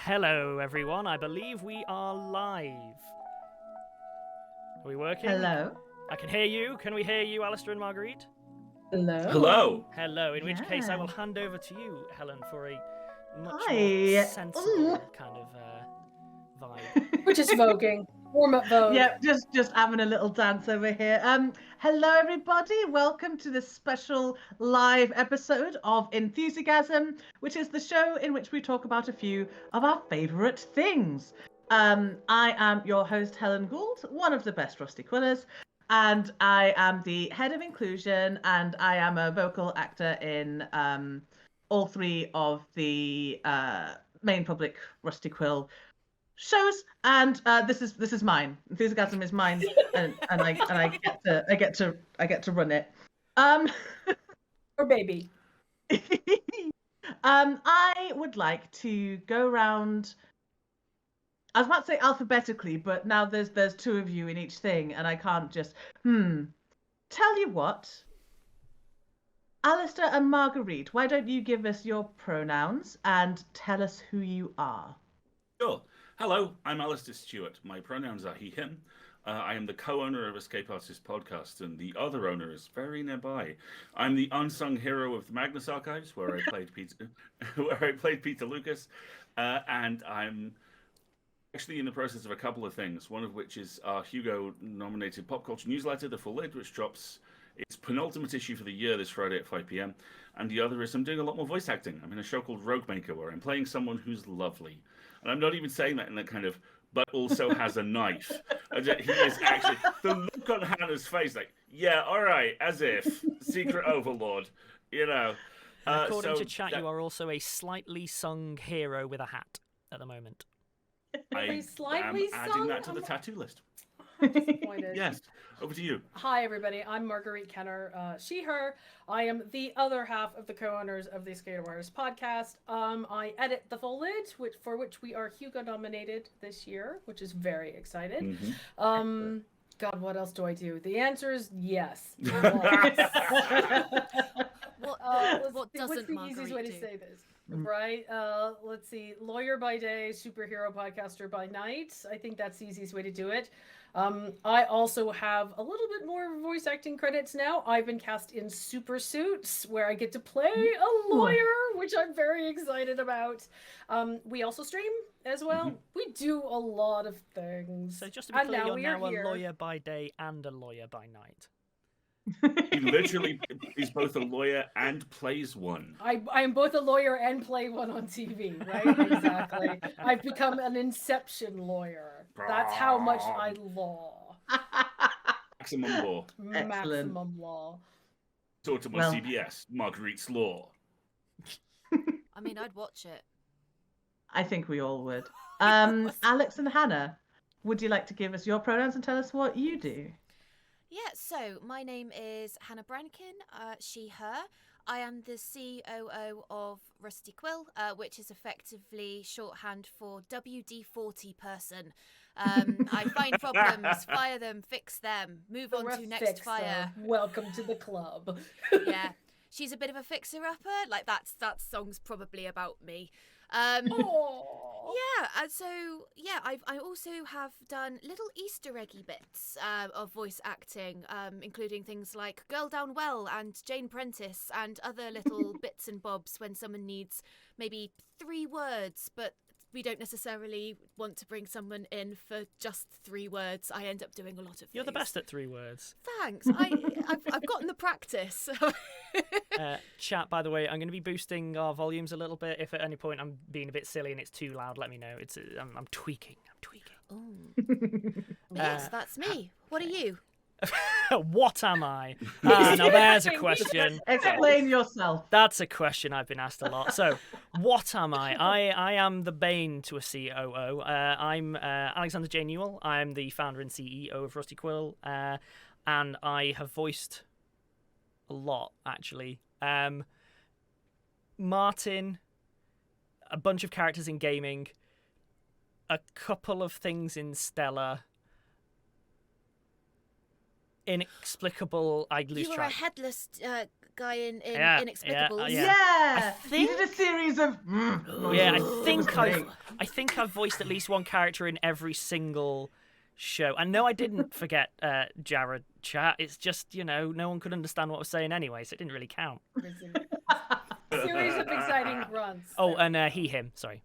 Hello, everyone. I believe we are live. Are we working? Hello. I can hear you. Can we hear you, Alasdair and Marguerite? Hello. Hello. Hello. In which case, I will Yeah. hand over to you, Helen, for a much Hi. more sensible kind of vibe. We're just voguing. Warm up vogue. Yeah, just having a little dance over here. Hello everybody. Welcome to this special live episode of Enthusigasm, which is the show in which we talk about a few of our favorite things. I am your host Helen Gould, one of the best Rusty Quillers, and I am the head of inclusion, and I am a vocal actor in all three of the main public Rusty Quill shows, and this is mine. Enthusiasm is mine, and I get to run it. Or baby. I would like to go round. I was about to say alphabetically, but now there's two of you in each thing, and I can't just. Tell you what, Alasdair and Marguerite, why don't you give us your pronouns and tell us who you are? Sure. Hello, I'm Alasdair Stewart. My pronouns are he, him. I am the co-owner of Escape Artist Podcast, and the other owner is very nearby. I'm the unsung hero of the Magnus Archives, where I played Peter Lucas, and I'm actually in the process of a couple of things. One of which is our Hugo-nominated pop culture newsletter, The Full Lid, which drops its penultimate issue for the year this Friday at 5 p.m. And the other is I'm doing a lot more voice acting. I'm in a show called Rogue Maker, where I'm playing someone who's lovely. And I'm not even saying that in that kind of, but also has a knife. He is actually, the look on Hannah's face, like, yeah, all right, as if, secret overlord, you know. According to chat, you are also a slightly sung hero with a hat at the moment. I am Slightly adding sung? that to the tattoo list. I'm disappointed. Yes, over to you. Hi, everybody. I'm Marguerite Kenner, she, her. I am the other half of the co-owners of the Escape Artist Podcast. I edit The Full Lid, for which we are Hugo nominated this year, which is very excited. Mm-hmm. God, what else do I do? The answer is yes. What doesn't What's the Marguerite easiest way to do? say this? Right? Let's see. Lawyer by day, superhero podcaster by night. I think that's the easiest way to do it. I also have a little bit more voice acting credits now. I've been cast in Super Suits, where I get to play a lawyer, which I'm very excited about. We also stream as well. Mm-hmm. We do a lot of things. So just to be And clear, now you're we are now a here. lawyer by day and a lawyer by night. He literally is both a lawyer and plays one. I am both a lawyer and play one on TV, right? Exactly. I've become an Inception lawyer. That's how much I law. Maximum law. Maximum law. Sort of on Well- CBS, Marguerite's Law. I mean, I'd watch it. I think we all would. Alex and Hannah, would you like to give us your pronouns and tell us what you do? Yeah, so my name is Hannah Brankin, she, her. I am the COO of Rusty Quill, which is effectively shorthand for WD-40 person. I find problems, fire them, fix them, move on to next fire. Welcome to the club. Yeah, she's a bit of a fixer-upper. Like that song's probably about me. Yeah, and so yeah, I also have done little Easter eggy bits of voice acting, including things like Girl Down Well and Jane Prentice and other little bits and bobs when someone needs maybe 3 words, but we don't necessarily want to bring someone in for just 3 words. I end up doing a lot of You're the those. best at 3 words. Thanks. I've gotten the practice. Chat, by the way, I'm going to be boosting our volumes a little bit. If at any point I'm being a bit silly and it's too loud, let me know. I'm tweaking. Oh. Yes, that's me. What are you? What am I? Now there's a question. Explain yourself. That's a question I've been asked a lot. So, what am I? I am the bane to a COO. I'm Alexander J. Newell. I'm the founder and CEO of Rusty Quill, and I have voiced a lot, actually. Martin, a bunch of characters in gaming, a couple of things in Stellar. Inexplicable, I lose You were track. a headless guy in Yeah, Inexplicables. yeah. I You did a series of. Yeah, I think I think I've voiced at least one character in every single show. And no, I didn't forget Jared chat. It's just, no one could understand what I was saying anyway, so it didn't really count. Series of exciting grunts. Oh, and he, him. Sorry.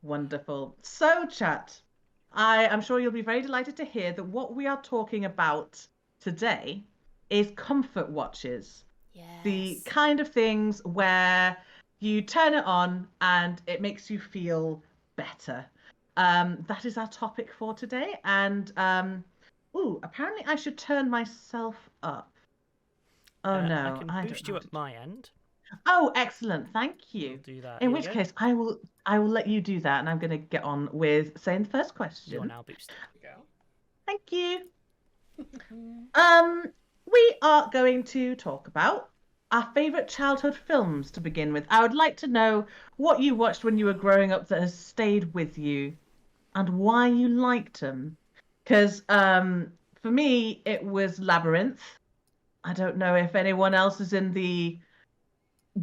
Wonderful. So, chat, I am sure you'll be very delighted to hear that what we are talking about today is comfort watches. Yes. The kind of things where you turn it on and it makes you feel better. That is our topic for today. And, apparently I should turn myself up. Oh, no. I can boost you at my end. Oh, excellent. Thank you. I'll do that. In Here which we go. case, I will let you do that, and I'm going to get on with saying the first question. You're now boosted. Thank you. We are going to talk about our favourite childhood films to begin with. I would like to know what you watched when you were growing up that has stayed with you and why you liked them. Because for me, it was Labyrinth. I don't know if anyone else is in the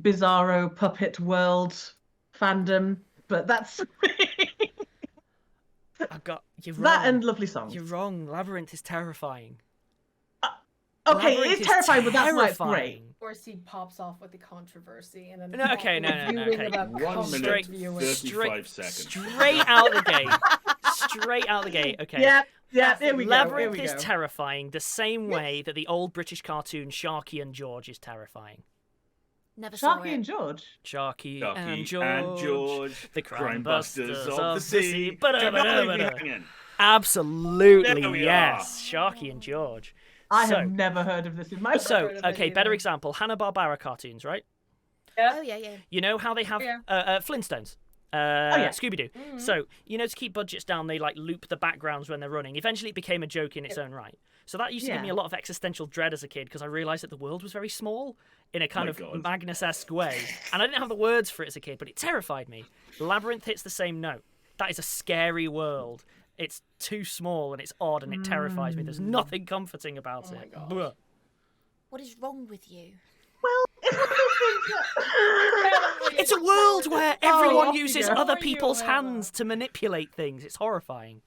Bizarro puppet world fandom, but that's You're wrong. that and lovely songs. You're wrong. Labyrinth is terrifying. Okay, Labyrinth it is is terrifying, but that's why it's great. terrifying. Of course, he pops off with the controversy and then No, okay, no, viewing okay. about 1 comfort minute, viewing. 35 seconds. Straight out the gate. Straight out the gate. Okay. Yeah, here we go. Labyrinth Here we is go. terrifying the same way that the old British cartoon Sharky and George is terrifying. Never saw Sharky it. and George. Sharky Sharky and and George, the crime crime busters busters of the sea. Ba-da-ba-da-ba-da. Hanging. Absolutely, There we yes. Sharky and George. I So- have never heard of this in my life. So, heard of it okay, better either. example. Hanna-Barbera cartoons, right? Oh yeah, yeah. You know how they have Yeah. Flintstones? yeah. Scooby-Doo. Mm-hmm. So, to keep budgets down, they loop the backgrounds when they're running. Eventually it became a joke in its own right. So that used to give me Yeah. a lot of existential dread as a kid because I realised that the world was very small in a kind My of God. Magnus-esque way. And I didn't have the words for it as a kid, but it terrified me. Labyrinth hits the same note. That is a scary world. It's too small and it's odd and it terrifies me. There's nothing comforting about Oh my it. gosh. Blah. What is wrong with you? Well, it's one of those things It's a world where everyone off you uses go. other How are you, people's Hannah? hands to manipulate things. It's horrifying.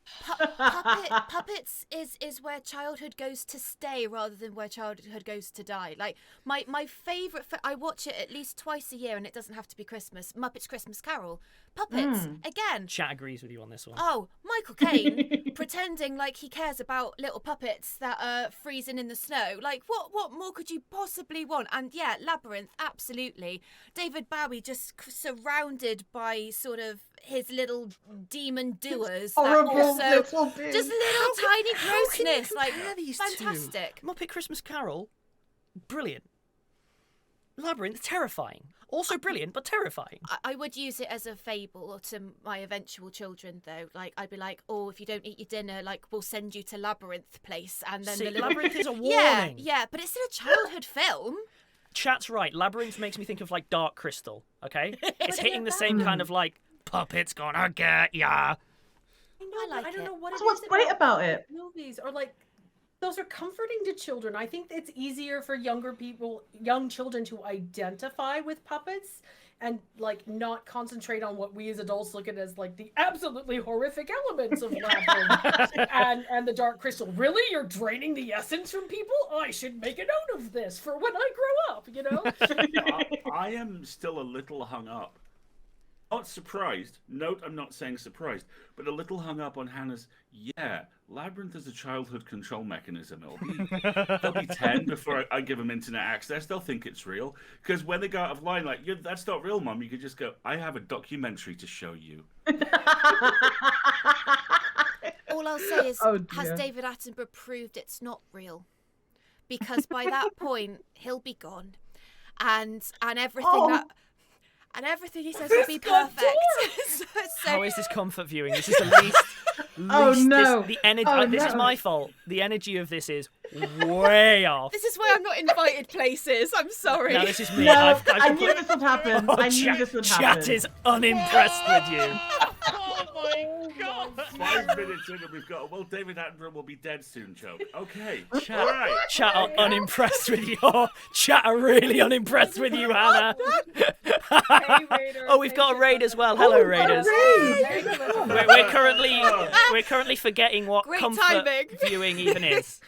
Puppets is where childhood goes to stay rather than where childhood goes to die. Like my favourite, I watch it at least twice a year, and it doesn't have to be Christmas. Muppets Christmas Carol. Puppets again. Chat agrees with you on this one. Oh, Michael Caine pretending like he cares about little puppets that are freezing in the snow. Like, what more could you possibly want? And yeah, Labyrinth, absolutely. David Bowie just surrounded by sort of his little demon doers. that horrible also little bit. just little tiny How can you grossness. Like, compare these fantastic. two? Muppet Christmas Carol, brilliant. Labyrinth, terrifying. Also brilliant, but terrifying. I would use it as a fable to my eventual children, though. Like, I'd be like, oh, if you don't eat your dinner, like, we'll send you to Labyrinth place. And then See, the little... Labyrinth is a Yeah, warning. yeah, but it's still a childhood film. Chat's right. Labyrinth makes me think of like Dark Crystal. Okay, it's hitting the same kind of like puppets gonna get ya. I like don't it. know what That's it what's is great about it. movies or like those are comforting to children. I think it's easier for young children to identify with puppets and like not concentrate on what we as adults look at as like the absolutely horrific elements of Labyrinth and the Dark Crystal. Really, you're draining the essence from people? I should make a note of this for when I grow up. You know. I am still a little hung up. Not surprised. Note, I'm not saying surprised, but a little hung up on Hannah's. Yeah, Labyrinth is a childhood control mechanism. They'll be 10 before I give them internet access. They'll think it's real because when they go out of line, like, that's not real, Mum. You could just go, I have a documentary to show you. All I'll say is, Oh, has dear. David Attenborough proved it's not real? Because by that point, he'll be gone, and everything Oh. and everything he says will be perfect. so, How is this comfort viewing? This is the least. Oh, no. The energy. Oh, This is no. my fault. The energy of this is way off. this is why I'm not invited places. I'm sorry. Now this is me. No, I've I knew this would happen. Oh, I knew chat, this would chat happen. is unimpressed with you. Oh my god. 5 minutes in and we've got, well, David Attenborough will be dead soon, joke. Okay. Chat, All right. chat are unimpressed with you. Chat are really unimpressed with you, Hannah. Hey, Raider. Oh, we've got a raid as well. Hello, raiders. We're currently forgetting what Great comfort timing. viewing even is.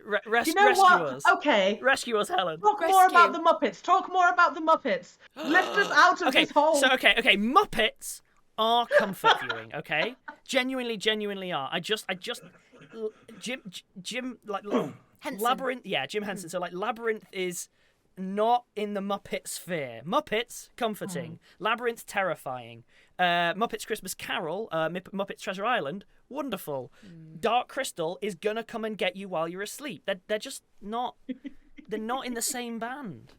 You know rescue what? us. Okay. Rescue us, Helen. Talk more about the Muppets. Talk more about the Muppets. Lift us out of this hole. So okay. Muppets are comfort viewing. Okay, genuinely are. I just Jim like Henson. Labyrinth. Yeah, Jim Henson. So like Labyrinth is not in the Muppet sphere. Muppets comforting. Labyrinth terrifying. Muppets Christmas Carol. Muppets Treasure Island. Wonderful. Dark Crystal is gonna come and get you while you're asleep. They're just not. They're not in the same band.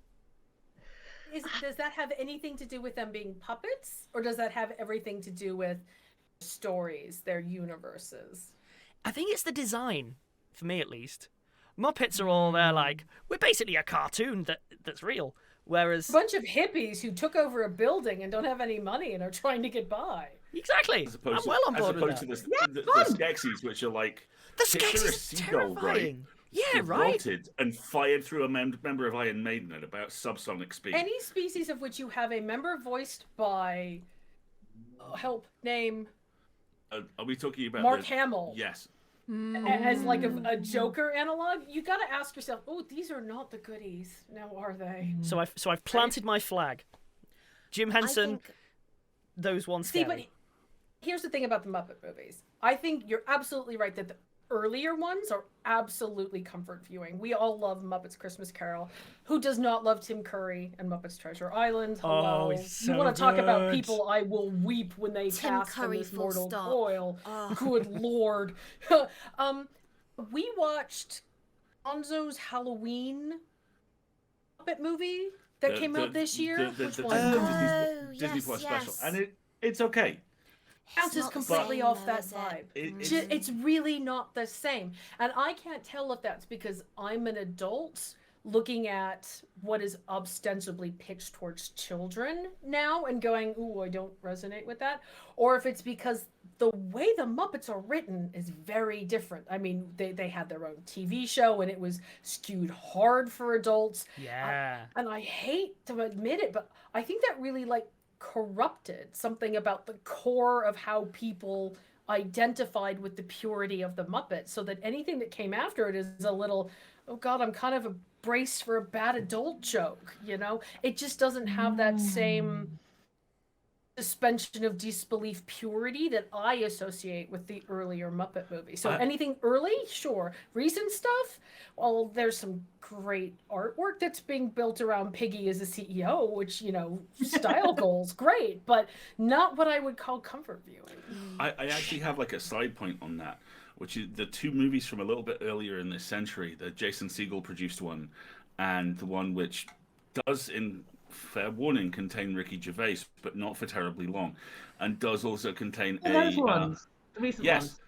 Does that have anything to do with them being puppets, or does that have everything to do with stories, their universes? I think it's the design, for me at least. Muppets are all there like, we're basically a cartoon that's real. Whereas... A bunch of hippies who took over a building and don't have any money and are trying to get by. Exactly. I'm well on board with that. As opposed to the Skeksis, which are like... The picture a Skeksis is seagull, terrifying. right? Yeah, right. Rotted and fired through a member of Iron Maiden at about subsonic speed. Any species of which you have a member voiced by... help, name... are we talking about... Mark Hamill. Yes. As like a Joker analog, you got to ask yourself, oh, these are not the goodies. Now, are they? So I've planted my flag. Jim Henson, those ones See, scary. but here's the thing about the Muppet movies. I think you're absolutely right that the earlier ones are absolutely comfort viewing. We all love Muppets Christmas Carol. Who does not love Tim Curry and Muppets Treasure Island? Hello. he's so you want to talk about good. people I will weep when they Tim cast Curry, in this full mortal stop. coil. Good lord. We watched Gonzo's Halloween Muppet movie that came out this year. Which one? Disney Plus special. yes. And it's okay. Bounces not the completely same, off though, that is it? vibe. It's really not the same. And I can't tell if that's because I'm an adult looking at what is ostensibly pitched towards children now and going, ooh, I don't resonate with that. Or if it's because the way the Muppets are written is very different. I mean, they had their own TV show and it was skewed hard for adults. Yeah. And I hate to admit it, but I think that really corrupted something about the core of how people identified with the purity of the Muppets, so that anything that came after it is a little, oh god, I'm kind of braced for a bad adult joke, you know? It just doesn't have that same suspension of disbelief purity that I associate with the earlier Muppet movies. So anything early, sure. Recent stuff, well, there's some great artwork that's being built around Piggy as a CEO, which, you know, style goals, great, but not what I would call comfort viewing. I actually have a side point on that, which is the two movies from a little bit earlier in this century, the Jason Segel produced one, and the one which does, in fair warning, contain Ricky Gervais, but not for terribly long, and does also contain those ones, the recent ones.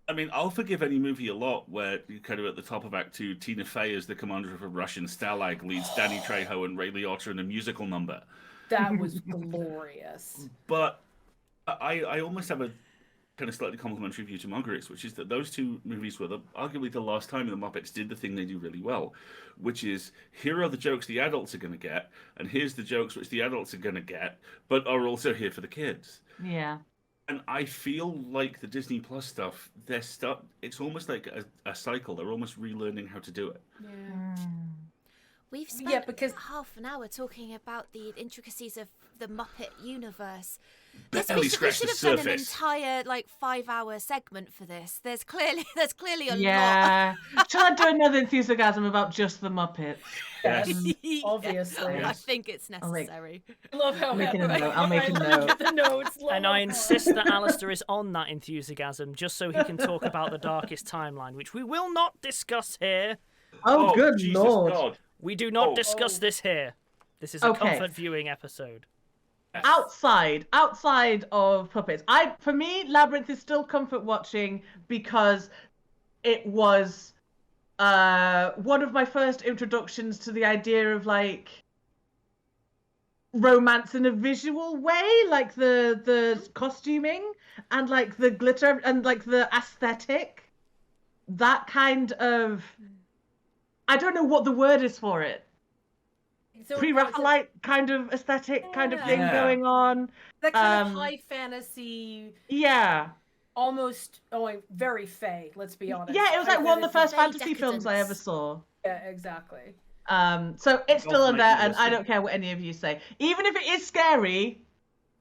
I mean, I'll forgive any movie a lot where you kind of at the top of Act 2, Tina Fey as the commander of a Russian Stalag leads Danny Trejo and Ray Liotta in a musical number. That was glorious. But I almost have a kind of slightly complimentary view to Marguerite's, which is that those two movies were arguably the last time the Muppets did the thing they do really well, which is, here are the jokes the adults are going to get, and here's the jokes which the adults are going to get, but are also here for the kids. Yeah. And I feel like the Disney Plus stuff, it's almost like a cycle. They're almost relearning how to do it. Yeah. We've spent because half an hour talking about the intricacies of the Muppet universe. They only We scratched should the have done an surface. entire 5-hour segment for this. There's clearly a lot. Yeah. Shall I do another enthusiasm about just the Muppets? Yes. Obviously. I think it's necessary. I love how I'll make a note. The notes. And I insist that Alasdair is on that enthusiasm just so he can talk about the darkest timeline, which we will not discuss here. Oh, good Jesus lord. God. We do not discuss this here. This is a comfort viewing episode. Outside of puppets, for me, Labyrinth is still comfort watching because it was one of my first introductions to the idea of romance in a visual way, like the costuming and the glitter and the aesthetic, that kind of, I don't know what the word is for it. So pre-Raphaelite kind of aesthetic kind of thing Yeah. going on. that kind of high fantasy, Yeah. almost very fey. Let's be honest. Yeah, it was High like one of the first fantasy fantasy films I ever decadence. saw. Yeah, exactly. So it's still in there, and I Listen. don't care what any of you say. Even if it is scary,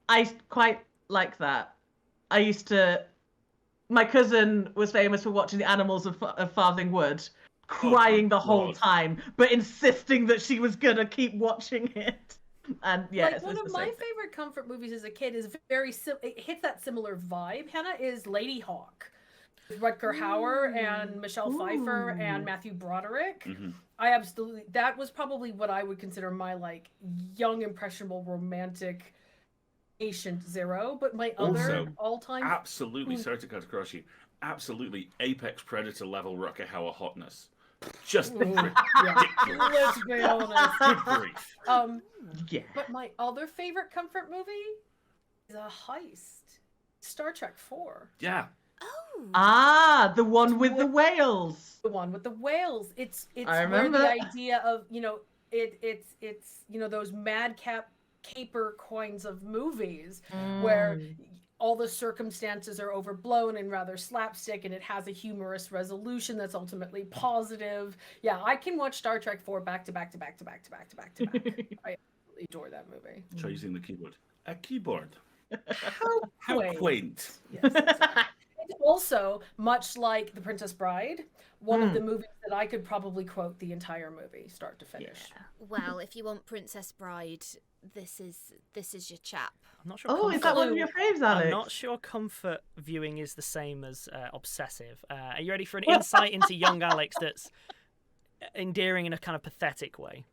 I quite like that. I used to. My cousin was famous for watching The Animals of Farthing Wood, crying the whole God. time, but insisting that she was gonna keep watching it. And yeah, Like it's one the of same my thing. favorite comfort movies as a kid is it hits that similar vibe. Hannah is Lady Hawk. With Rutger Hauer and Michelle Pfeiffer and Matthew Broderick. That was probably what I would consider my like young impressionable romantic Patient Zero, but my other Also, all-time Absolutely, sorry to cut across you. Absolutely, apex predator level Rutger Hauer hotness. Just ridiculous. Let's be honest. Good grief. Yeah. But my other favorite comfort movie is a heist. Star Trek 4. Yeah. Oh. The one with the whales. The one with the whales. It's I where remember the that. idea of, it's those madcap caper kinds of movies where all the circumstances are overblown and rather slapstick, and it has a humorous resolution that's ultimately positive. Yeah, I can watch Star Trek 4 back to back to back to back to back to back to back. I absolutely adore that movie. Try using the keyboard. A keyboard. How Quaint. Yes, exactly. It's also, much like The Princess Bride, one of the movies that I could probably quote the entire movie, start to finish. Well, if you want Princess Bride, this is your chap. I'm not sure. Oh, is that one of your faves, Alex? I'm not sure comfort viewing is the same as obsessive. Are you ready for an insight into young Alex that's endearing in a kind of pathetic way?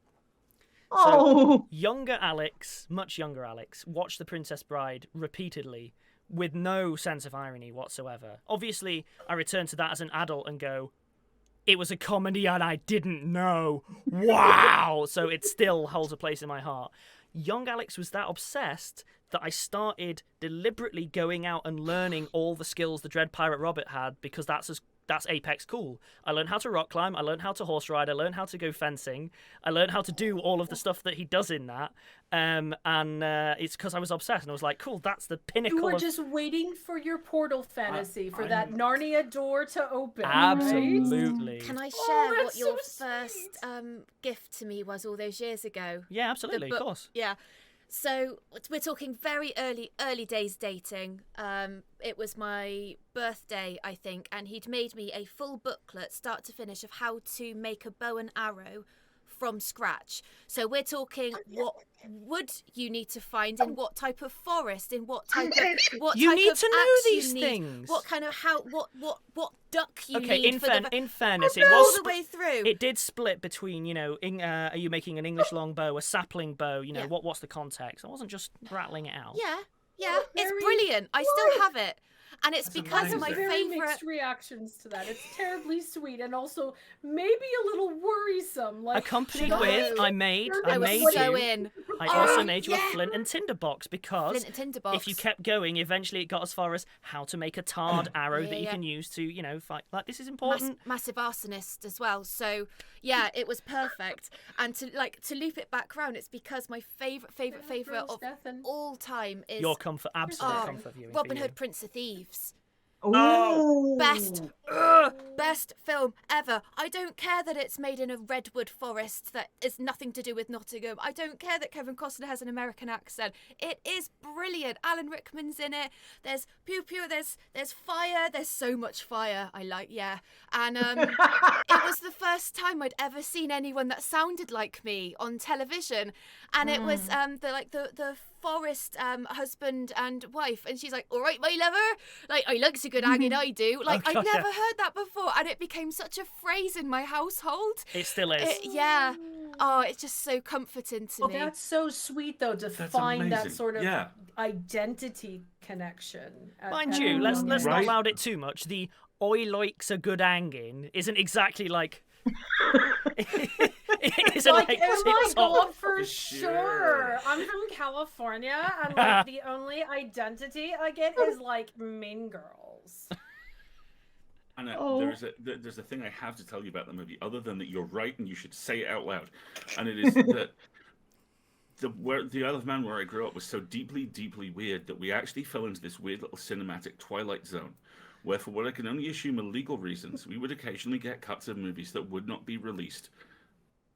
Oh. So, younger Alex, much younger Alex, watched The Princess Bride repeatedly with no sense of irony whatsoever. Obviously, I return to that as an adult and go, it was a comedy and I didn't know. Wow! So it still holds a place in my heart. Young Alex was that obsessed that I started deliberately going out and learning all the skills the Dread Pirate Robert had, because that's apex cool. I learned how to rock climb, I learned how to horse ride, I learned how to go fencing, I learned how to do all of the stuff that he does in that. It's because I was obsessed, and I was like, cool, that's the pinnacle You were of... just waiting for your portal fantasy, for that Narnia door to open. Absolutely. Can I share what that's your so first gift to me was all those years ago? Yeah, absolutely, of course. Yeah. So we're talking very early days dating. It was my birthday, I think, and he'd made me a full booklet, start to finish, of how to make a bow and arrow from scratch. So we're talking what wood you need to find in what type of forest, in what type of You need of to know axe these you need, things. what kind of what duck you Okay, need in fairness, it all was the way through. It did split between, are you making an English longbow, a sapling bow? Yeah. What's the context? I wasn't just rattling it out. Yeah, it's brilliant. I still have it. And it's That's because amazing. my Very favourite... mixed reactions to that. It's terribly sweet and also maybe a little worrisome. Like, Accompanied should with, I I made I was you. so in. I also made you a yeah. flint and tinder box, because Flint and tinder box. if you kept going, eventually it got as far as how to make a tarred arrow that you Yeah. can use to, fight. Like, this is important. Massive arsonist as well. So yeah, it was perfect. And to loop it back round, it's because my favourite of all time is Your comfort, absolute comfort viewing. Robin for you. Hood, Prince of Thieves. Ooh. Best film ever. I don't care that it's made in a redwood forest that is nothing to do with Nottingham. I don't care that Kevin Costner has an American accent. It is brilliant. Alan Rickman's in it. There's pew pew. There's fire. There's so much fire. And it was the first time I'd ever seen anyone that sounded like me on television, and it was the forest husband and wife, and she's like, all right, my lover, like, I likes a good hanging, I do. Like, Oh, I'd God, never yeah. heard that before, and it became such a phrase in my household. It still is. Yeah. Oh, it's just so comforting to me. That's so sweet, though, to That's find that amazing. sort of Yeah. identity connection. Mind at you, a let's young not Right. loud it too much. The "oi likes a good hanging" isn't exactly like. It isn't Like, like oh my tip-top. god, for For sure. sure. I'm from California, and like the only identity I get is like Mean Girls. And Oh. there's a thing I have to tell you about the movie, other than that you're right and you should say it out loud. And it is that the Isle of Man where I grew up was so deeply, deeply weird that we actually fell into this weird little cinematic twilight zone, where for what I can only assume are legal reasons, we would occasionally get cuts of movies that would not be released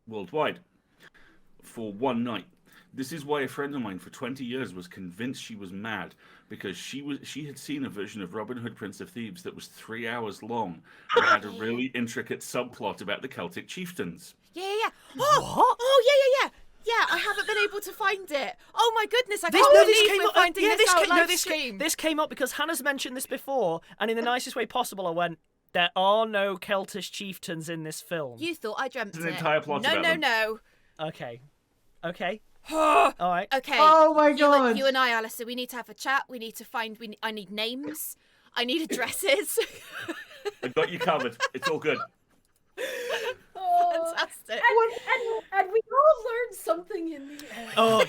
worldwide for one night. This is why a friend of mine for 20 years was convinced she was mad, because she had seen a version of Robin Hood, Prince of Thieves that was 3 hours long and had a really intricate subplot about the Celtic chieftains. Yeah. Oh, yeah. Yeah, I haven't been able to find it. Oh my goodness, I can't believe we're finding this out live stream. This came up because Hannah's mentioned this before, and in the nicest way possible, I went, there are no Celtic chieftains in this film. You thought I dreamt There's it. an entire plot about them. No. Okay. All right. Okay. Oh my God. You and I, Alistair, we need to have a chat. We need to find. I need names. I need addresses. I got you covered. It's all good. Fantastic. And we all learned something in the end. Oh,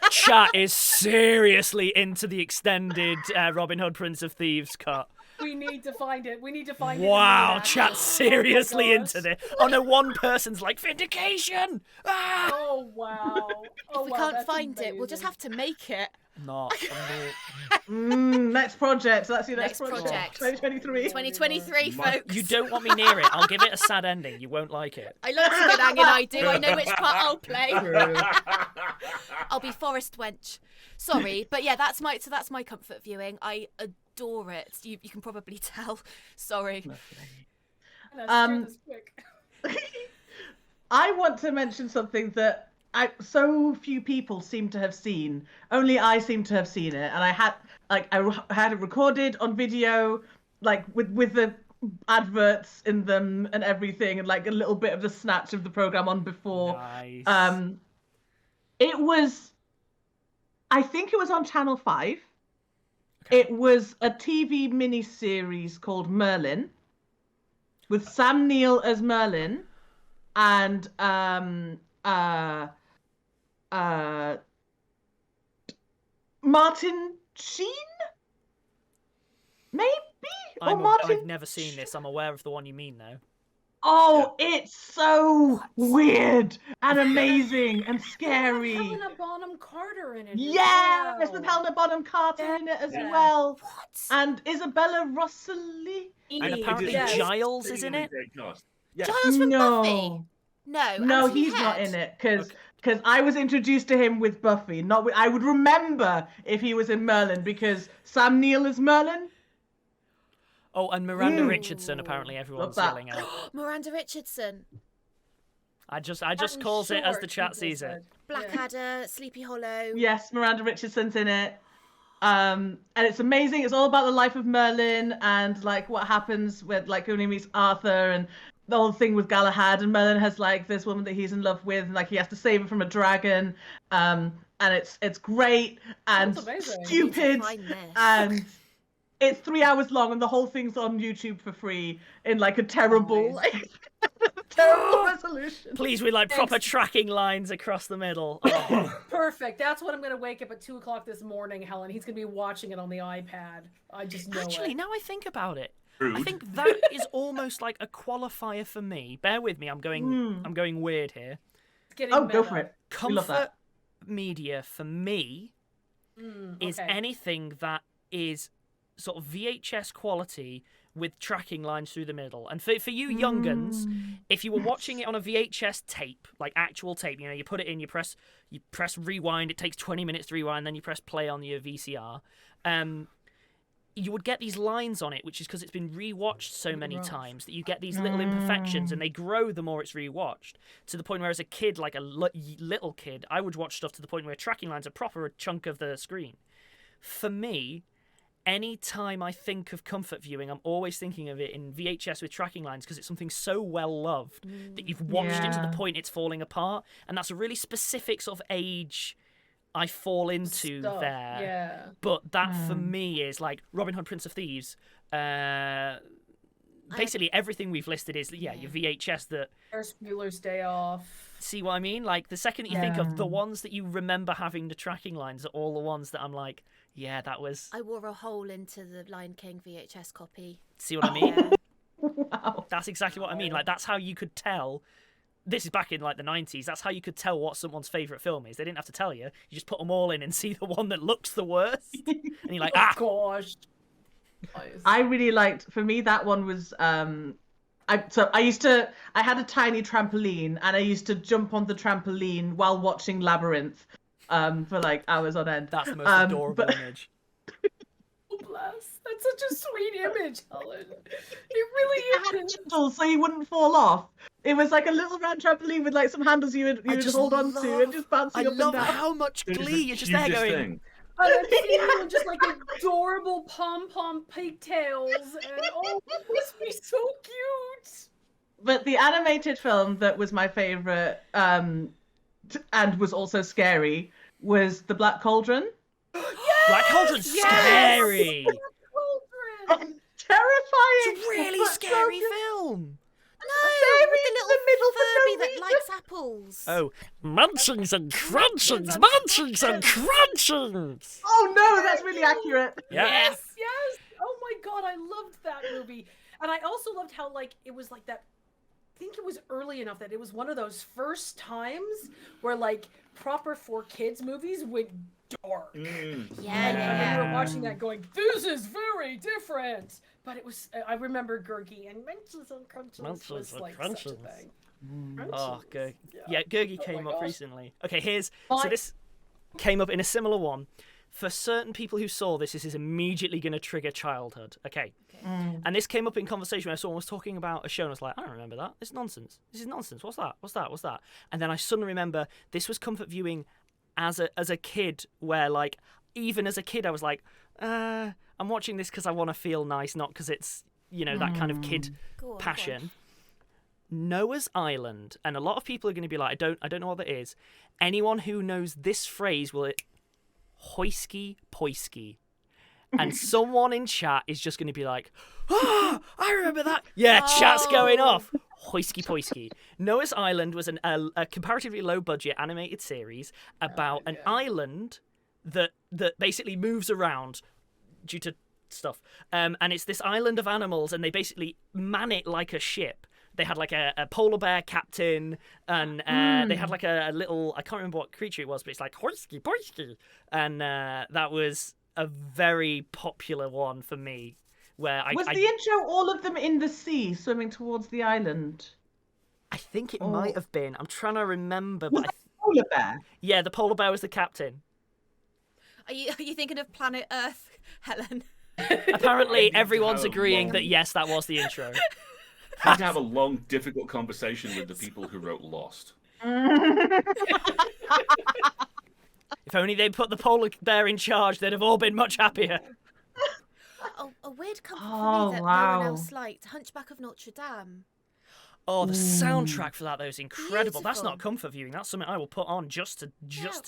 chat is seriously into the extended Robin Hood, Prince of Thieves cut. We need to find it. Wow, chat's seriously into this. Oh no, one person's like, vindication! Ah! Oh wow. If we can't find it, we'll just have to make it. Not. Next project. So that's your next Next project. 2023. 2023, folks. You don't want me near it. I'll give it a sad ending. You won't like it. I love a good hanging I do. I know which part I'll play. I'll be Forest Wench. Sorry, but yeah, that's my comfort viewing. I adore it. You can probably tell. Sorry. I want to mention something that so few people seem to have seen. Only I seem to have seen it, and I had it recorded on video, like with the adverts in them and everything, and like a little bit of the snatch of the program on before. Nice. It was, I think it was on Channel 5. Okay. It was a TV miniseries called Merlin, with Sam Neill as Merlin, and Martin Sheen? Maybe? I've never seen this. I'm aware of the one you mean, though. Oh, it's so weird and amazing and scary. Helena Bonham Carter in it. Yeah, there's with Helena Bonham Carter in it as well. What? And Isabella Rossellini. And apparently Giles is in it. Yeah. Giles from Buffy. No, Anthony he's not Head. in it because I was introduced to him with Buffy. I would remember if he was in Merlin because Sam Neill is Merlin. Oh, and Miranda Richardson. Apparently, everyone's yelling out. Miranda Richardson. I just calls it as the chat sees it. Blackadder, Sleepy Hollow. Yes, Miranda Richardson's in it. And it's amazing. It's all about the life of Merlin and like what happens when he meets Arthur and the whole thing with Galahad, and Merlin has like this woman that he's in love with, and like he has to save her from a dragon. And it's great and stupid, and it's 3 hours long, and the whole thing's on YouTube for free in like a terrible, terrible resolution. Please, we like proper tracking lines across the middle. Oh. Perfect. That's what I'm going to wake up at 2:00 this morning, Helen. He's going to be watching it on the iPad. I just know Actually, now I think about it, Rude. I think that is almost like a qualifier for me. Bear with me. I'm going weird here. It's getting go meta. for it. Comfort media for me is okay. anything that is sort of VHS quality with tracking lines through the middle. And for you younguns, if you were watching it on a VHS tape, like actual tape, you put it in, you press rewind, it takes 20 minutes to rewind, then you press play on your VCR. You would get these lines on it, which is because it's been rewatched so many times that you get these little imperfections, and they grow the more it's rewatched, to the point where as a kid, like a little kid, I would watch stuff to the point where tracking lines are proper a chunk of the screen. For me, any time I think of comfort viewing, I'm always thinking of it in VHS with tracking lines, because it's something so well loved that you've watched it to the point it's falling apart, and that's a really specific sort of age I fall into Stuff. there. Yeah. But that for me is like Robin Hood, Prince of Thieves. Basically, everything we've listed is your VHS that. Ferris Bueller's Day Off. See what I mean? Like the second that you think of the ones that you remember having the tracking lines are all the ones that I'm like, yeah, that was. I wore a hole into the Lion King VHS copy. See what I mean? Wow. That's exactly what I mean. Like that's how you could tell this is back in like the 90s. That's how you could tell what someone's favourite film is. They didn't have to tell you. You just put them all in and see the one that looks the worst. And you're like, gosh. I really liked, for me, that one was, I had a tiny trampoline and I used to jump on the trampoline while watching Labyrinth for like hours on end. That's the most adorable image. Oh, bless. That's such a sweet image, Helen. It really is. It had handles so you wouldn't fall off. It was like a little round trampoline with like some handles you would just hold on to and just bouncing up and down. I love how much glee you're just there going. And I'm seeing just like adorable pom-pom pigtails, and it must be so cute. But the animated film that was my favourite and was also scary was The Black Cauldron. Yes! Black Cauldron's scary. Black Cauldron. Terrifying. It's a really scary film. No, with the little Furby that likes apples. Oh, munchings and crunchings, munchings and crunchings. Oh no, that's really accurate. Yes. Yes. Oh my god, I loved that movie. And I also loved how like it was like that. I think it was early enough that it was one of those first times where like proper for kids movies went dark. Yeah. And we were watching that going, this is very different. But it was, I remember Gurgi and Munches and Crunches was like such a thing. Oh, Gurgi. Yeah. Yeah, Gurgi Oh came my up gosh. recently. Okay, so this came up in a similar one. For certain people who saw this is immediately going to trigger childhood. Okay. And this came up in conversation when someone was talking about a show and I was like, I don't remember that. This is nonsense. This is nonsense. What's that? What's that? What's that? And then I suddenly remember this was comfort viewing as a kid where like, even as a kid I was like, I'm watching this because I want to feel nice, not because it's, you know, that kind of kid passion. Noah's Island, and a lot of people are going to be like, I don't know what that is. Anyone who knows this phrase will hoisky poisky. And someone in chat is just going to be like, I remember that. Yeah, chat's going off. Hoisky poisky. Noah's Island was a comparatively low budget animated series about an island that basically moves around due to stuff. And it's this island of animals, and they basically man it like a ship. They had like a polar bear captain, and they had like a little, I can't remember what creature it was, but it's like hoisky poisky. And that was a very popular one for me. Where Was the intro all of them in the sea swimming towards the island? I think it might have been. I'm trying to remember. Was that polar bear? Yeah, the polar bear was the captain. Are you thinking of Planet Earth, Helen? Apparently, everyone's agreeing that yes, that was the intro. I had to have a long, difficult conversation with the people who wrote Lost. If only they put the polar bear in charge, they'd have all been much happier. A weird comfort for me that no one else liked. Hunchback of Notre Dame. Oh, the soundtrack for that though is incredible. Beautiful. That's not comfort viewing. That's something I will put on just to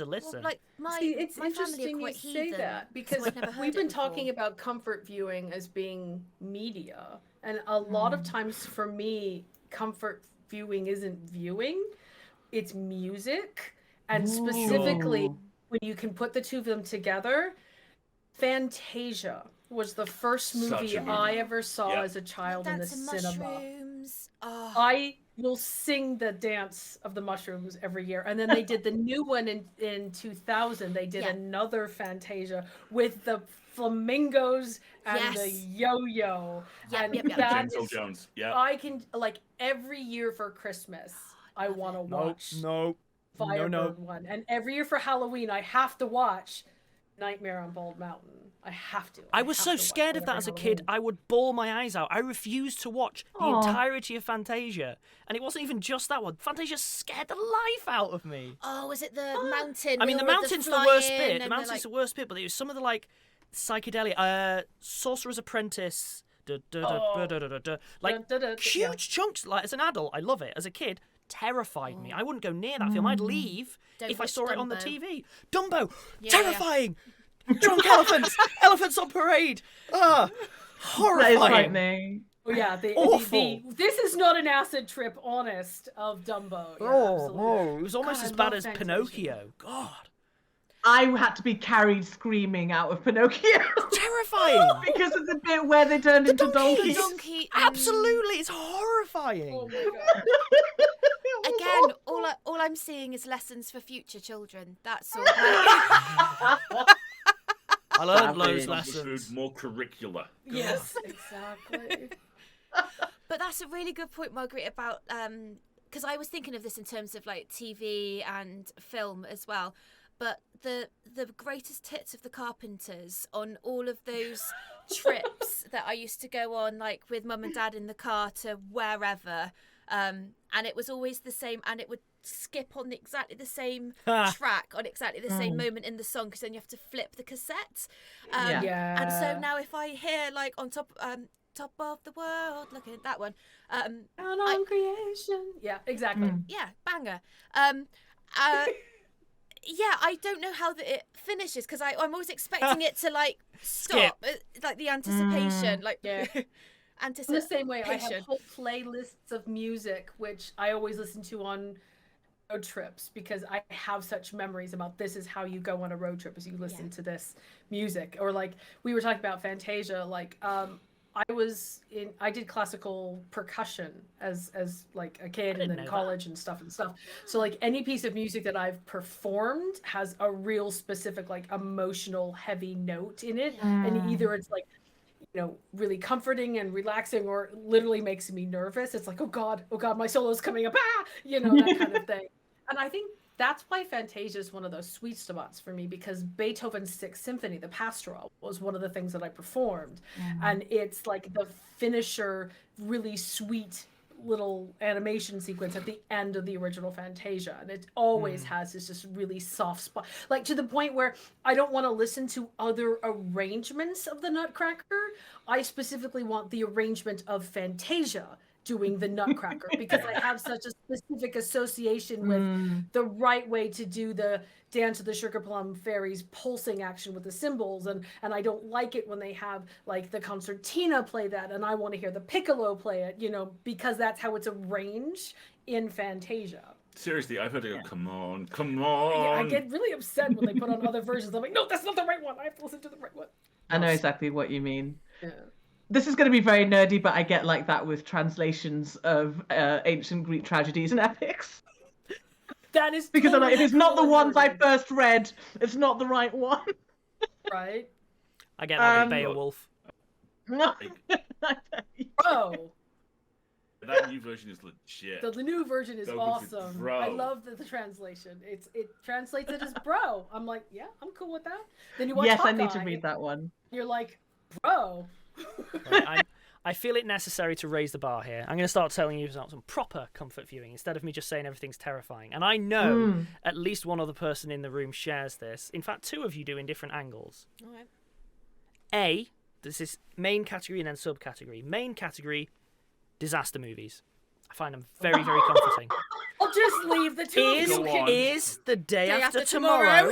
listen. Well, like It's my family are interesting you quite say heathen, that so because I've never heard we've it been before. talking about comfort viewing as being media, and a lot of times for me, comfort viewing isn't viewing, it's music, and specifically when you can put the two of them together. Fantasia was the first movie I ever saw as a child in the cinema. Mushrooms. Oh. I will sing the dance of the mushrooms every year. And then they did the new one in 2000. They did another Fantasia with the flamingos and the yo-yo. Yep, and yep, yep. that James is- Jones. Yeah. I can, like, every year for Christmas, I want to watch Firebird one. And every year for Halloween, I have to watch Nightmare on Bald Mountain. I have to. I was so scared of that as a kid, I would bawl my eyes out. I refused to watch the entirety of Fantasia. And it wasn't even just that one. Fantasia scared the life out of me. Oh, was it the mountain? I mean, the with mountain's the worst flying bit. The and mountain's the worst bit, but it was some of the, like, psychedelic, Sorcerer's Apprentice, like, huge chunks. Like, as an adult, I love it. As a kid, terrified me. I wouldn't go near that film. I'd leave if I saw it on the TV. Dumbo, terrifying. Drunk elephants on parade. Horrifying. That is frightening. Oh, yeah, Awful. this is not an acid trip, honest, of Dumbo. Yeah, absolutely. It was almost God, as I bad love as Fantasia. Pinocchio. God, I had to be carried screaming out of Pinocchio terrifying. because of the bit where they turned into donkeys. donkeys. Donkey. Absolutely, it's horrifying. Oh my God. again, all I'm seeing is lessons for future children. That's all. I learned Savage. those Love the food, lessons. more curricular. Yes, exactly. But that's a really good point, Marguerite, about because I was thinking of this in terms of like TV and film as well. But the greatest hits of the Carpenters on all of those trips that I used to go on, like with mum and dad in the car to wherever, and it was always the same, and it would skip on exactly the same track on exactly the same moment in the song, because then you have to flip the cassette. Yeah. And so now if I hear like on top of the world, look at that one. Down on creation. Yeah, exactly. Yeah, banger. Yeah, I don't know how it finishes, because I'm always expecting it to like stop, like the anticipation, like Yeah. anticipation. In the same way, I have whole playlists of music which I always listen to on road trips, because I have such memories about this is how you go on a road trip, as you listen to this music. Or like we were talking about Fantasia, like I did classical percussion as like a kid, and then college and stuff. So like any piece of music that I've performed has a real specific like emotional heavy note in it, and either it's like, you know, really comforting and relaxing, or literally makes me nervous. It's like, oh god, my solo's coming up, you know, that kind of thing. And I think that's why Fantasia is one of those sweet spots for me, because Beethoven's Sixth Symphony, the Pastoral, was one of the things that I performed. And it's like the finisher, really sweet little animation sequence at the end of the original Fantasia. And it always has this just really soft spot, like to the point where I don't want to listen to other arrangements of the Nutcracker. I specifically want the arrangement of Fantasia doing the Nutcracker, because I have such a specific association with the right way to do the Dance of the Sugar Plum Fairies pulsing action with the cymbals, and I don't like it when they have like the concertina play that, and I want to hear the piccolo play it, you know, because that's how it's arranged in Fantasia. Seriously, I've heard it go, come on. Yeah, I get really upset when they put on other versions. I'm like, no, that's not the right one. I have to listen to the right one. I know exactly what you mean. Yeah. This is going to be very nerdy, but I get like that with translations of ancient Greek tragedies and epics. That is Because totally if it's not the ones I nerdy. first read, it's not the right one. Right? I get that with Beowulf. No. Bro, That new version is legit. the new version is Go with it, awesome. bro. I love the translation. It translates it as bro. I'm like, yeah, I'm cool with that. Then you watch Yes, I Hawkeye, need to read that one. You're like, bro. Right, I feel it necessary to raise the bar here. I'm going to start telling you about some proper comfort viewing instead of me just saying everything's terrifying. And I know at least one other person in the room shares this. In fact, two of you do in different angles. All right. A, this is main category and then subcategory. Main category, disaster movies. I find them very, very comforting. I'll just leave the two of you. Go on. Is The Day After Tomorrow.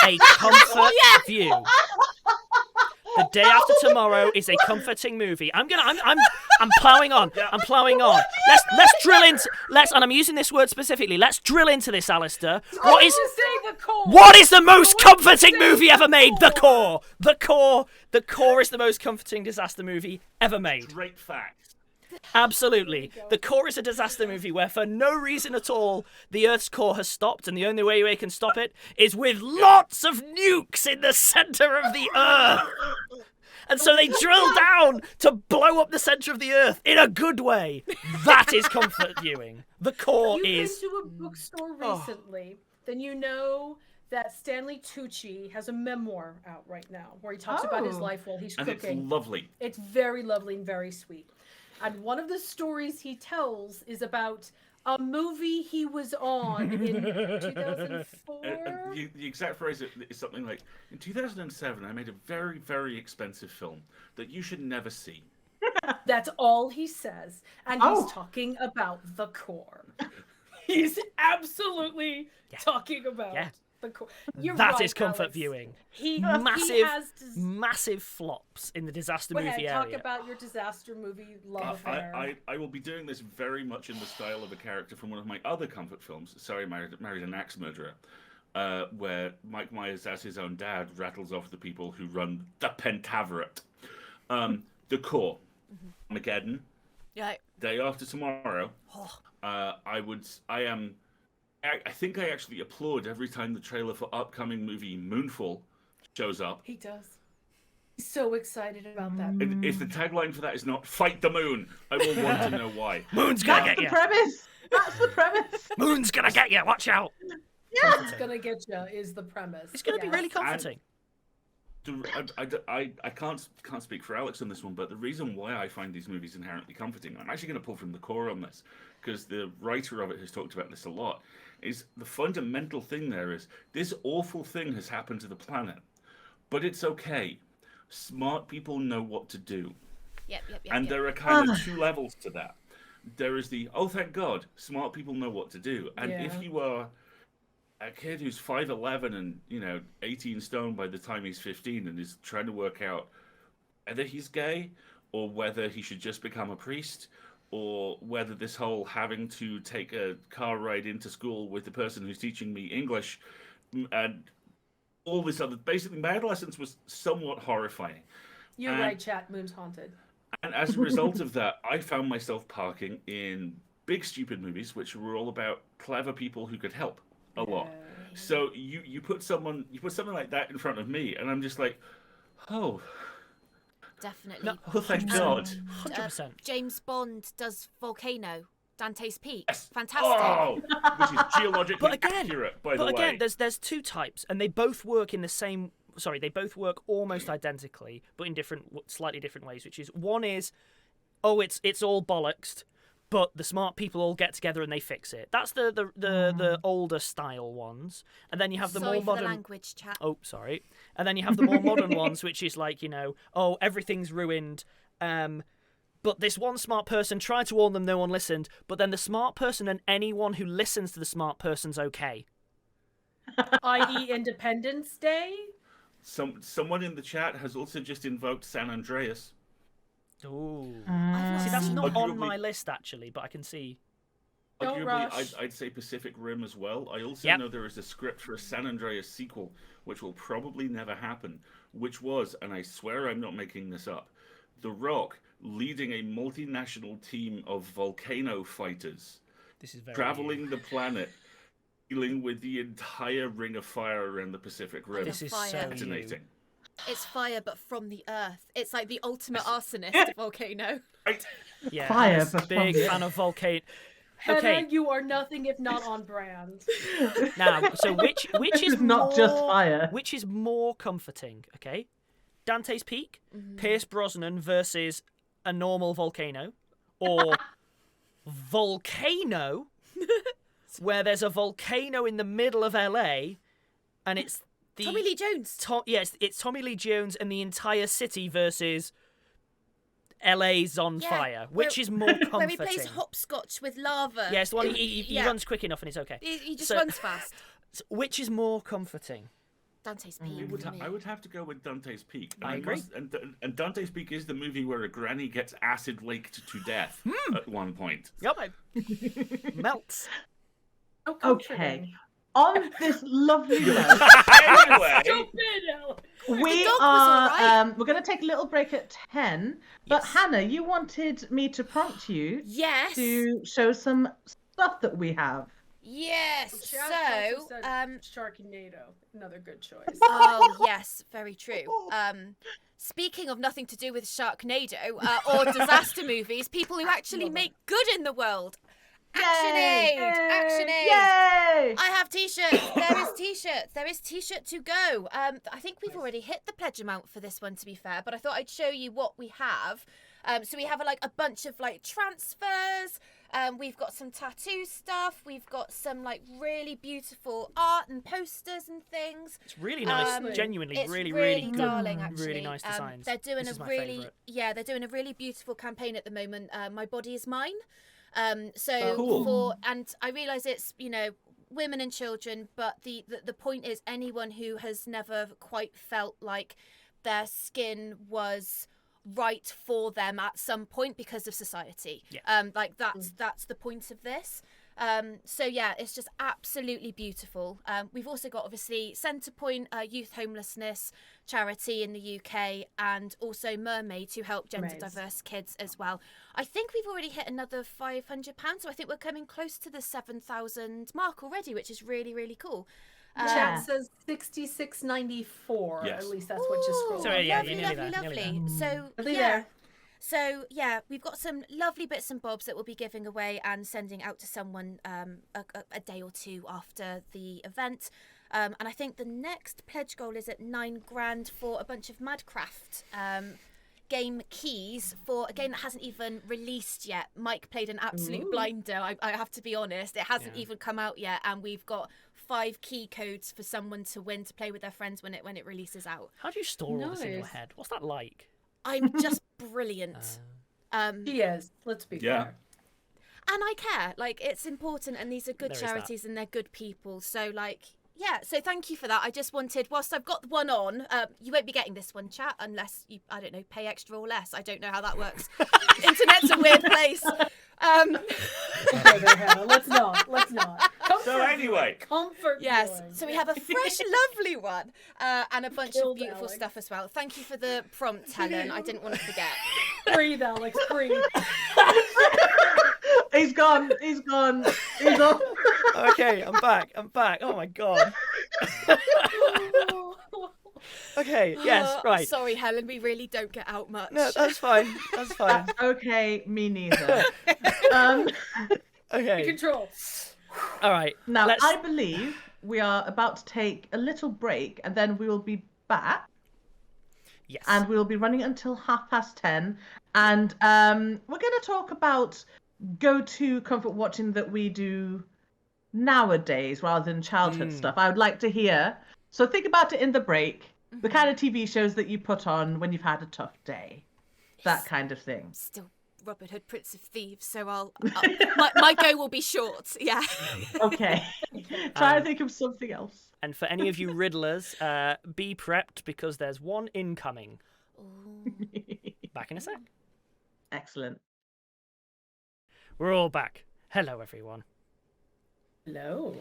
a comfort view? The Day After Tomorrow is a comforting movie. I'm plowing on. I'm plowing on. Let's drill into. And I'm using this word specifically. Let's drill into this, Alasdair. What is the most comforting movie ever made? The Core. The Core is the most comforting disaster movie ever made. Great fact. Absolutely. The Core is a disaster movie where for no reason at all the Earth's core has stopped, and the only way we can stop it is with lots of nukes in the center of the Earth. And so they drill down to blow up the center of the Earth in a good way. That is comfort viewing. The Core is... You've been to a bookstore recently, then you know that Stanley Tucci has a memoir out right now where he talks about his life while he's And cooking. it's lovely. It's very lovely and very sweet. And one of the stories he tells is about a movie he was on in 2004. The exact phrase is something like, in 2007, I made a very, very expensive film that you should never see. That's all he says. And he's talking about The Core. He's absolutely talking about The Core. That is comfort Alex. viewing. He Massive flops in the disaster movie area. Talk about your disaster movie love affair. I will be doing this very much in the style of a character from one of my other comfort films, Sorry, Married an Axe Murderer, where Mike Myers, as his own dad, rattles off the people who run the Pentaveret. The Core, Armageddon, Yeah. Day After Tomorrow, I think I actually applaud every time the trailer for upcoming movie Moonfall shows up. He does. He's so excited about that. If the tagline for that is not "Fight the Moon," I will want to know why. Moon's gonna That's get the you. premise. That's the premise. Moon's gonna get you. Watch out. It's gonna get you is the premise. It's gonna be Yes. really comforting. I can't speak for Alex on this one, but the reason why I find these movies inherently comforting, I'm actually going to pull from the core on this, because the writer of it has talked about this a lot, is the fundamental thing there is this awful thing has happened to the planet, but it's okay. Smart people know what to do. Yep. And there are kind of two levels to that. There is the, oh, thank God, smart people know what to do. And if you are a kid who's 5'11" and 18 stone by the time he's 15 and is trying to work out whether he's gay or whether he should just become a priest or whether this whole having to take a car ride into school with the person who's teaching me English and all this other, basically my adolescence was somewhat horrifying. You're right, chat. Moon's haunted. And as a result of that, I found myself parking in big stupid movies which were all about clever people who could help a lot. So you put something like that in front of me, and I'm just like, oh, Definitely. No. oh, thank God. 100%. James Bond does Volcano, Dante's Peak. Yes. Fantastic. Oh, which is geologically accurate, by the way. But again, there's two types, and they both work in the same. Sorry, they both work almost identically, but in slightly different ways. Which is one is, oh, it's all bollocks, but the smart people all get together and they fix it. That's the older style ones, and then you have the Sorry more for modern. the language, chat. Oh, sorry. And then you have the more modern ones, which is like, oh, everything's ruined. But this one smart person tried to warn them, no one listened. But then the smart person and anyone who listens to the smart person's okay. I.e. Independence Day? Someone in the chat has also just invoked San Andreas. Ooh. I've See, that's seen not that. on my list, actually, but I can see. Don't Arguably, rush. I'd say Pacific Rim as well. I also Yep. know there is a script for a San Andreas sequel, which will probably never happen, which was, and I swear I'm not making this up, The Rock leading a multinational team of volcano fighters, This is very traveling the planet, dealing with the entire ring of fire around the Pacific Rim. This is Fire. so Fascinating. It's fire, but from the earth. It's like the ultimate arsonist volcano. Right? Yeah, Fire, Hannah's but big from- fan of volcano. Hannah, Okay, you are nothing if not on brand. now, so which This is is not just more- fire. Which is more comforting? Okay, Dante's Peak, Mm-hmm. Pierce Brosnan versus a normal volcano, or Volcano, where there's a volcano in the middle of LA, and it's the Tommy Lee Jones. Yes, it's Tommy Lee Jones and the entire city versus LA's on Yeah, fire. Which is more comforting? Where he plays hopscotch with lava. Yes, the one he Yeah. runs quick enough and it's okay. He just So- runs fast. So which is more comforting? Dante's Peak. for me. I would have to go with Dante's Peak. I agree. And Dante's Peak is the movie where a granny gets acid laked to death at one point. Yep, melts. Oh, Okay. On this lovely note, Anyway, Stupid, Ellen. we dog was are alright. we're going to take a little break at 10. But Yes. Hannah, you wanted me to prompt you Yes. to show some stuff that we have. Yes. Chat also So, said Sharknado, another good choice. oh yes, very true. Speaking of nothing to do with Sharknado or disaster movies, people who actually make good in the world. Action Aid! Action Aid! Yay! I have t-shirts. There is t-shirts. There is t-shirt to go. I think we've already hit the pledge amount for this one, to be fair. But I thought I'd show you what we have. So we have a bunch of transfers. We've got some tattoo stuff. We've got some really beautiful art and posters and things. It's really nice. Um, Genuinely, It's really good. darling, actually. Really nice designs. They're doing This is a my really favourite. they're doing a really beautiful campaign at the moment. My body is mine. So Oh, cool. and I realise it's women and children, but the point is anyone who has never quite felt like their skin was right for them at some point because of society. Yeah. That's the point of this. So yeah, it's just absolutely beautiful. We've also got obviously Centrepoint Youth Homelessness charity in the UK, and also Mermaids, who help gender diverse kids as well. I think we've already hit another £500, so I think we're coming close to the 7,000 mark already, which is really, really cool. Chat says 66.94. Yes. At least that's what just scrolled. Sorry, yeah, lovely, you're nearly lovely, there, lovely. nearly So Nearly yeah. there. So yeah, we've got some lovely bits and bobs that we'll be giving away and sending out to someone a day or two after the event. And I think the next pledge goal is at £9,000 for a bunch of Madcraft game keys for a game that hasn't even released yet. Mike played an absolute blinder. I have to be honest. It hasn't even come out yet, and we've got 5 key codes for someone to win to play with their friends when it releases out. How do you store all this in your Nice. head? What's that like? I'm just brilliant. He is. Let's be fair. And I care. Like, it's important, and these are good There is that. charities and they're good people. So, like, yeah, so thank you for that. I just wanted, whilst I've got one on, you won't be getting this one, chat, unless you, I don't know, pay extra or less. I don't know how that works. Internet's a weird place. Okay, there, Hannah. Let's not. Comfort So anyway. Comfort. Yes, viewing. so we have a fresh, lovely one, and a bunch of Killed beautiful Alex. stuff as well. Thank you for the prompt, Helen. I didn't want to forget. Breathe, Alex. Breathe. He's gone. He's off. Okay, I'm back. Oh my god. Okay, yes, right. Sorry, Helen, we really don't get out much. No, that's fine. Okay, me neither. Okay. Control. All right. Now, let's... I believe we are about to take a little break, and then we will be back, Yes. and we will be running until 10:30. And we're going to talk about go-to comfort watching that we do nowadays rather than childhood stuff. I would like to hear. So think about it in the break. The kind of TV shows that you put on when you've had a tough day. That kind of thing. Still Robin Hood, Prince of Thieves, so my go will be short. Yeah. Okay. Try to think of something else. And for any of you riddlers, be prepped because there's one incoming. Back in a sec. Excellent. We're all back. Hello, everyone. Hello.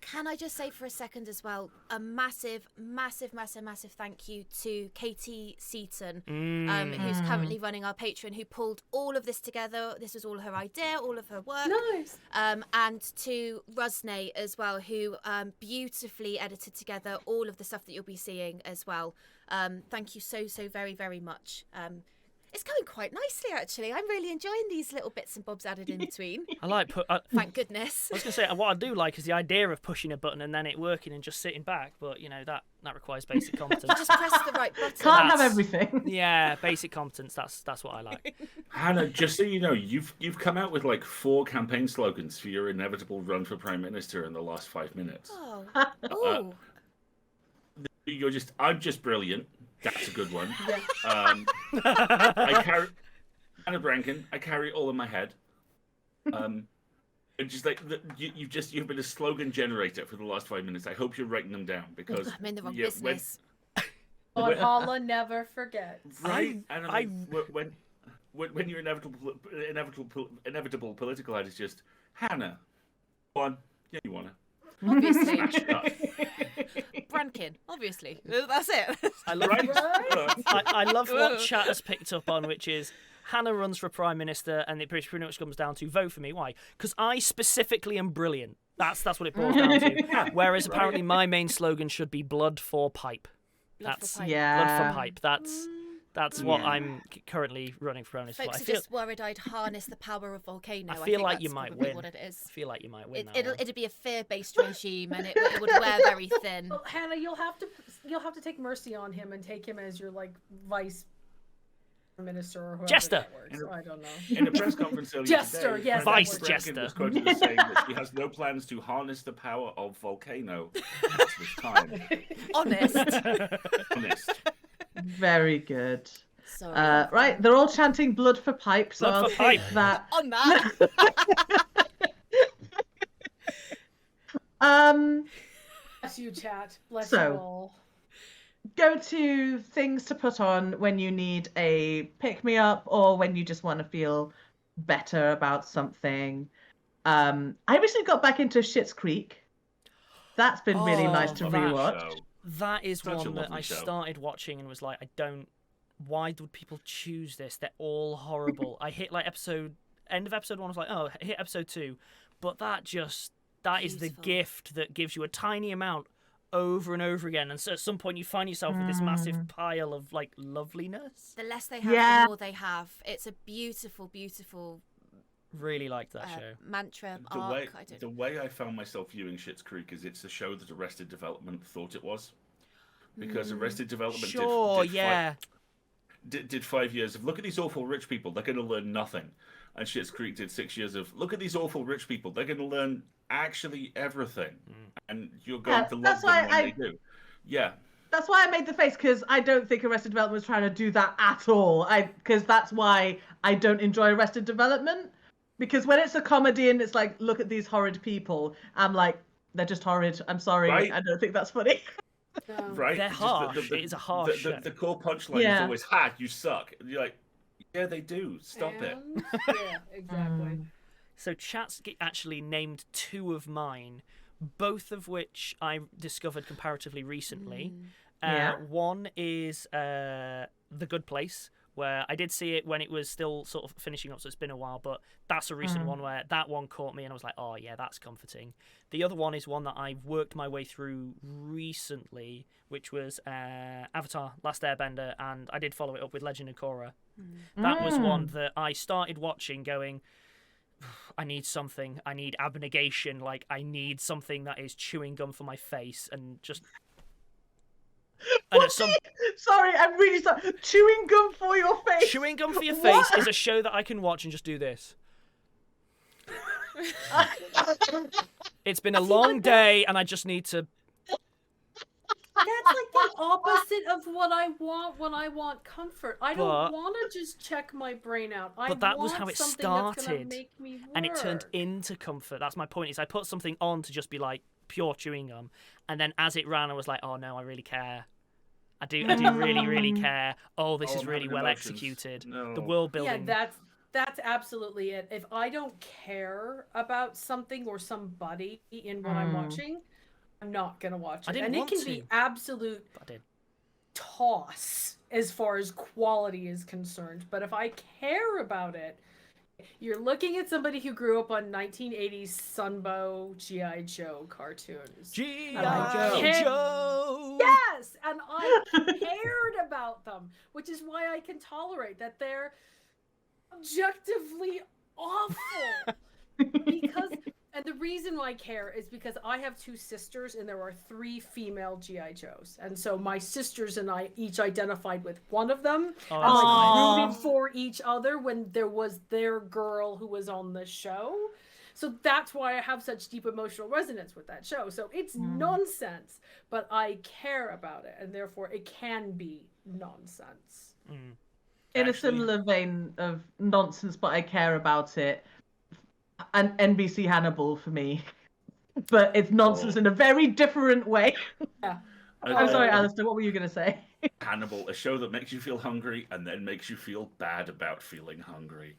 Can I just say for a second as well, a massive thank you to Katie Seaton, who's currently running our Patreon, who pulled all of this together. This was all her idea, all of her work. Nice. And to Rusney as well, who beautifully edited together all of the stuff that you'll be seeing as well. Thank you so very, very much. It's going quite nicely, actually. I'm really enjoying these little bits and bobs added in between. I like Thank goodness. I was going to say, what I do like is the idea of pushing a button and then it working and just sitting back, but, you know, that requires basic competence. Just press the right button. Can't have everything. Yeah, basic competence, that's what I like. Hannah, just so you know, you've come out with like 4 campaign slogans for your inevitable run for Prime Minister in the last 5 minutes. Oh. Ooh. I'm just brilliant. That's a good one. I carry Hannah Brankin. I carry it all in my head. It's just like you've been a slogan generator for the last 5 minutes. I hope you're writing them down because I'm in the wrong business. But Allah never forgets. Right? When your inevitable political ad is just Hannah, go on, yeah, you wanna. Obviously. Brankin, obviously. That's it. I love, Right? I love what chat has picked up on, which is Hannah runs for Prime Minister, and it pretty much comes down to vote for me. Why? Because I specifically am brilliant. That's what it boils down to. Whereas apparently my main slogan should be blood for pipe. Blood That's for pipe. Yeah. blood for pipe. That's what I'm currently running for Prime Minister. Folks I are feel, just worried I'd harness the power of volcano. I feel think like that's you might probably win. what it is. I feel like you might win that one. It'd be a fear-based regime, and it would wear very thin. Well, Hannah, you'll have to take mercy on him and take him as your like vice minister or whoever. Jester. that works. I don't know. In a press conference earlier Jester, today, yes, Vice Brankin Jester. was quoted as saying that she has no plans to harness the power of volcano at this time. Honest. Honest. Very good. Sorry. Right, they're all chanting blood for pipe, so Blood I'll for take pipe. that. On that. Bless you, chat. Bless So- you all. Go to things to put on when you need a pick-me-up or when you just want to feel better about something. I recently got back into Schitt's Creek. That's been really nice to rewatch. Show. That is Such a one that lovely I show. started watching and was like, why would people choose this? They're all horrible. I hit like end of episode 1, I was like, oh, hit episode 2. But that is the Beautiful. gift that gives you a tiny amount over and over again. And so at some point you find yourself with this massive pile of like loveliness. The less they have, Yeah. the more they have. It's a beautiful, beautiful Really liked that show. mantra arc. The way I found myself viewing Schitt's Creek is it's a show that Arrested Development thought it was. Because Arrested Development Sure, did yeah. did 5 years of, look at these awful rich people, they're going to learn nothing. And Schitt's Creek did 6 years of, look at these awful rich people, they're going to learn actually everything. And you're going to love that's them why when they do. Yeah. That's why I made the face, because I don't think Arrested Development was trying to do that at all. Because that's why I don't enjoy Arrested Development. Because when it's a comedy and it's like, look at these horrid people, I'm like, they're just horrid. I'm sorry. Right. I don't think that's funny. Right? They're Just harsh. It is a harsh show. The core punchline is always, ha, you suck. And you're like, yeah, they do. Stop it. Yeah, exactly. So chat's actually named 2 of mine, both of which I discovered comparatively recently. Yeah. One is The Good Place, where I did see it when it was still sort of finishing up, so it's been a while, but that's a recent one where that one caught me and I was like, oh yeah, that's comforting. The other one is one that I've worked my way through recently, which was Avatar, Last Airbender, and I did follow it up with Legend of Korra. That was one that I started watching going, I need something, I need abnegation, like I need something that is chewing gum for my face and just... And at some... Sorry, I'm really sorry. Chewing gum for your face. Chewing gum for your face is a show that I can watch and just do this. It's been a long day and I just need to... That's like the opposite of what I want when I want comfort. I don't want to just check my brain out. But that was how it something that's gonna started. make me And it turned work. into comfort. That's my point, is I put something on to just be like pure chewing gum. And then as it ran, I was like, oh no, I really care. I do really, really care. Oh, this is I'm really having well emotions. executed. No. The world Yeah, building. that's absolutely it. If I don't care about something or somebody in what I'm watching, I'm not gonna watch it. I didn't and it want can to. be absolute I did. toss as far as quality is concerned. But if I care about it, you're looking at somebody who grew up on 1980s Sunbow G.I. Joe cartoons. G.I. Joe! Yes, and I cared about them, which is why I can tolerate that they're objectively awful. And the reason why I care is because I have 2 sisters and there are 3 female G.I. Joes. And so my sisters and I each identified with one of them. Oh, and that's nice. rooted for each other when there was their girl who was on the show. So that's why I have such deep emotional resonance with that show. So it's nonsense, but I care about it, and therefore it can be nonsense. In a similar vein of nonsense, but I care about it. And NBC Hannibal for me. But it's nonsense in a very different way. Yeah. I'm sorry, Alasdair, what were you going to say? Hannibal, a show that makes you feel hungry and then makes you feel bad about feeling hungry.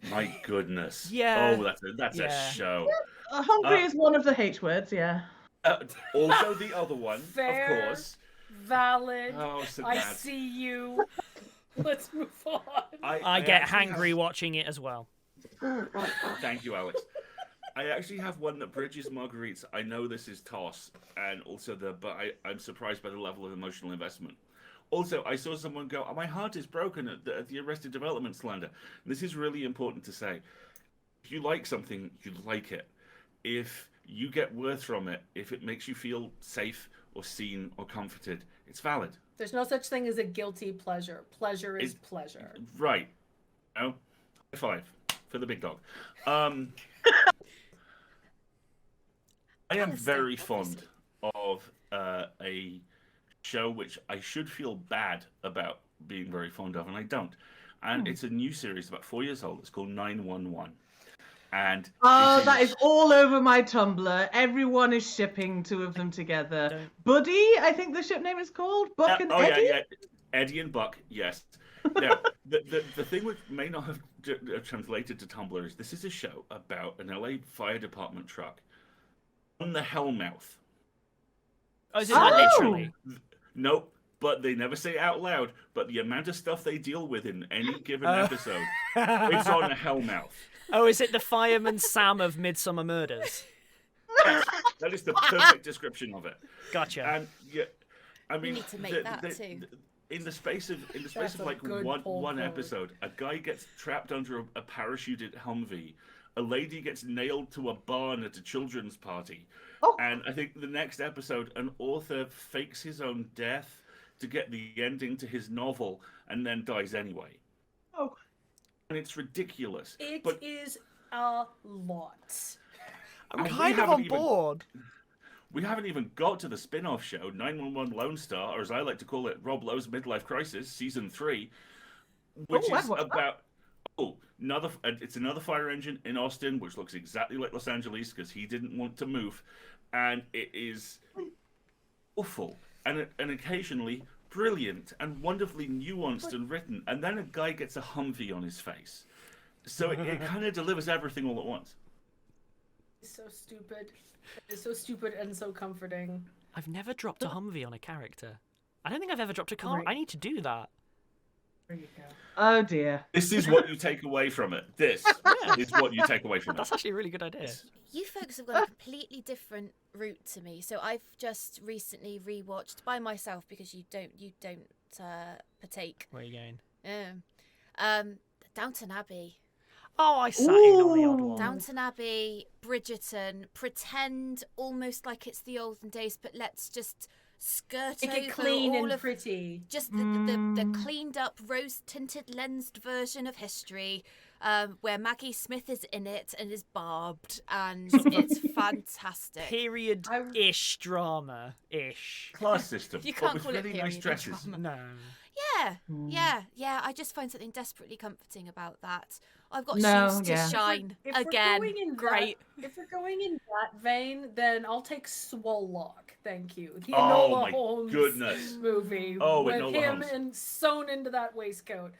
My goodness. Yeah. Oh, that's a show. Hungry is one of the H words, yeah. Also the other one, Fair. of course. Valid. Oh, so I bad. see you. Let's move on. I get actually hangry watching it as well. Thank you, Alex. I actually have one that bridges Marguerite's. I know this is toss, and also but I'm surprised by the level of emotional investment. Also, I saw someone go, "Oh, my heart is broken" at the Arrested Development slander. This is really important to say. If you like something, you like it. If you get worth from it, if it makes you feel safe or seen or comforted, it's valid. There's no such thing as a guilty pleasure. Pleasure is pleasure. Right. Oh, high five for the big dog. I am very fond of a show which I should feel bad about being very fond of, and I don't. And it's a new series, about 4 years old. It's called 911. And that is all over my Tumblr. Everyone is shipping 2 of them together. Buddy, I think the ship name is called. Buck and Eddie? Yeah. Eddie and Buck, yes. Now, the thing which may not have translated to Tumblr is this is a show about an LA fire department truck on the Hellmouth. Oh, is it that literally? Nope, but they never say it out loud. But the amount of stuff they deal with in any given episode, it's on a Hellmouth. Oh, is it the fireman Sam of Midsummer Murders? Yes, that is the perfect description of it. Gotcha. And yeah, I mean, We need to make that too. In the space of That's a like good one pull forward. episode, a guy gets trapped under a parachuted Humvee. A lady gets nailed to a barn at a children's party. Oh. And I think the next episode, an author fakes his own death to get the ending to his novel and then dies anyway. Oh. And it's ridiculous. It but is a lot. I'm we kind of haven't on even- board. we haven't even got to the spin-off show, 911 Lone Star, or as I like to call it, Rob Lowe's Midlife Crisis, Season 3, which Oh, I'd is watch that. about... it's another fire engine in Austin, which looks exactly like Los Angeles because he didn't want to move, and it is awful and occasionally brilliant and wonderfully nuanced and written. And then a guy gets a Humvee on his face, so it kind of delivers everything all at once. It's so stupid. It's so stupid and so comforting. I've never dropped a Humvee on a character. I don't think I've ever dropped a car. Right. I need to do that. There you go. Oh dear. This is what you take away from it. This is what you take away from it. That's actually a really good idea. You folks have gone a completely different route to me. So I've just recently rewatched by myself because you don't partake. Where are you going? Downton Abbey. Oh, I sat in on the odd Ooh. one. Downton Abbey, Bridgerton. Pretend almost like it's the olden days, but let's just skirt Make over it clean all and of pretty. just the cleaned up rose tinted lensed version of history, where Maggie Smith is in it and is barbed, and it's fantastic. Period-ish drama-ish. Class system. You but can't with call it really nice period dresses. drama. No. Yeah. I just find something desperately comforting about that. I've got No, shoes to yeah. shine If we're again. going in Great. If we're going in that vein, then I'll take Swallock. Thank you. The Oh Enola my Holmes goodness. movie Oh, with Enola him Holmes. and sewn into that waistcoat.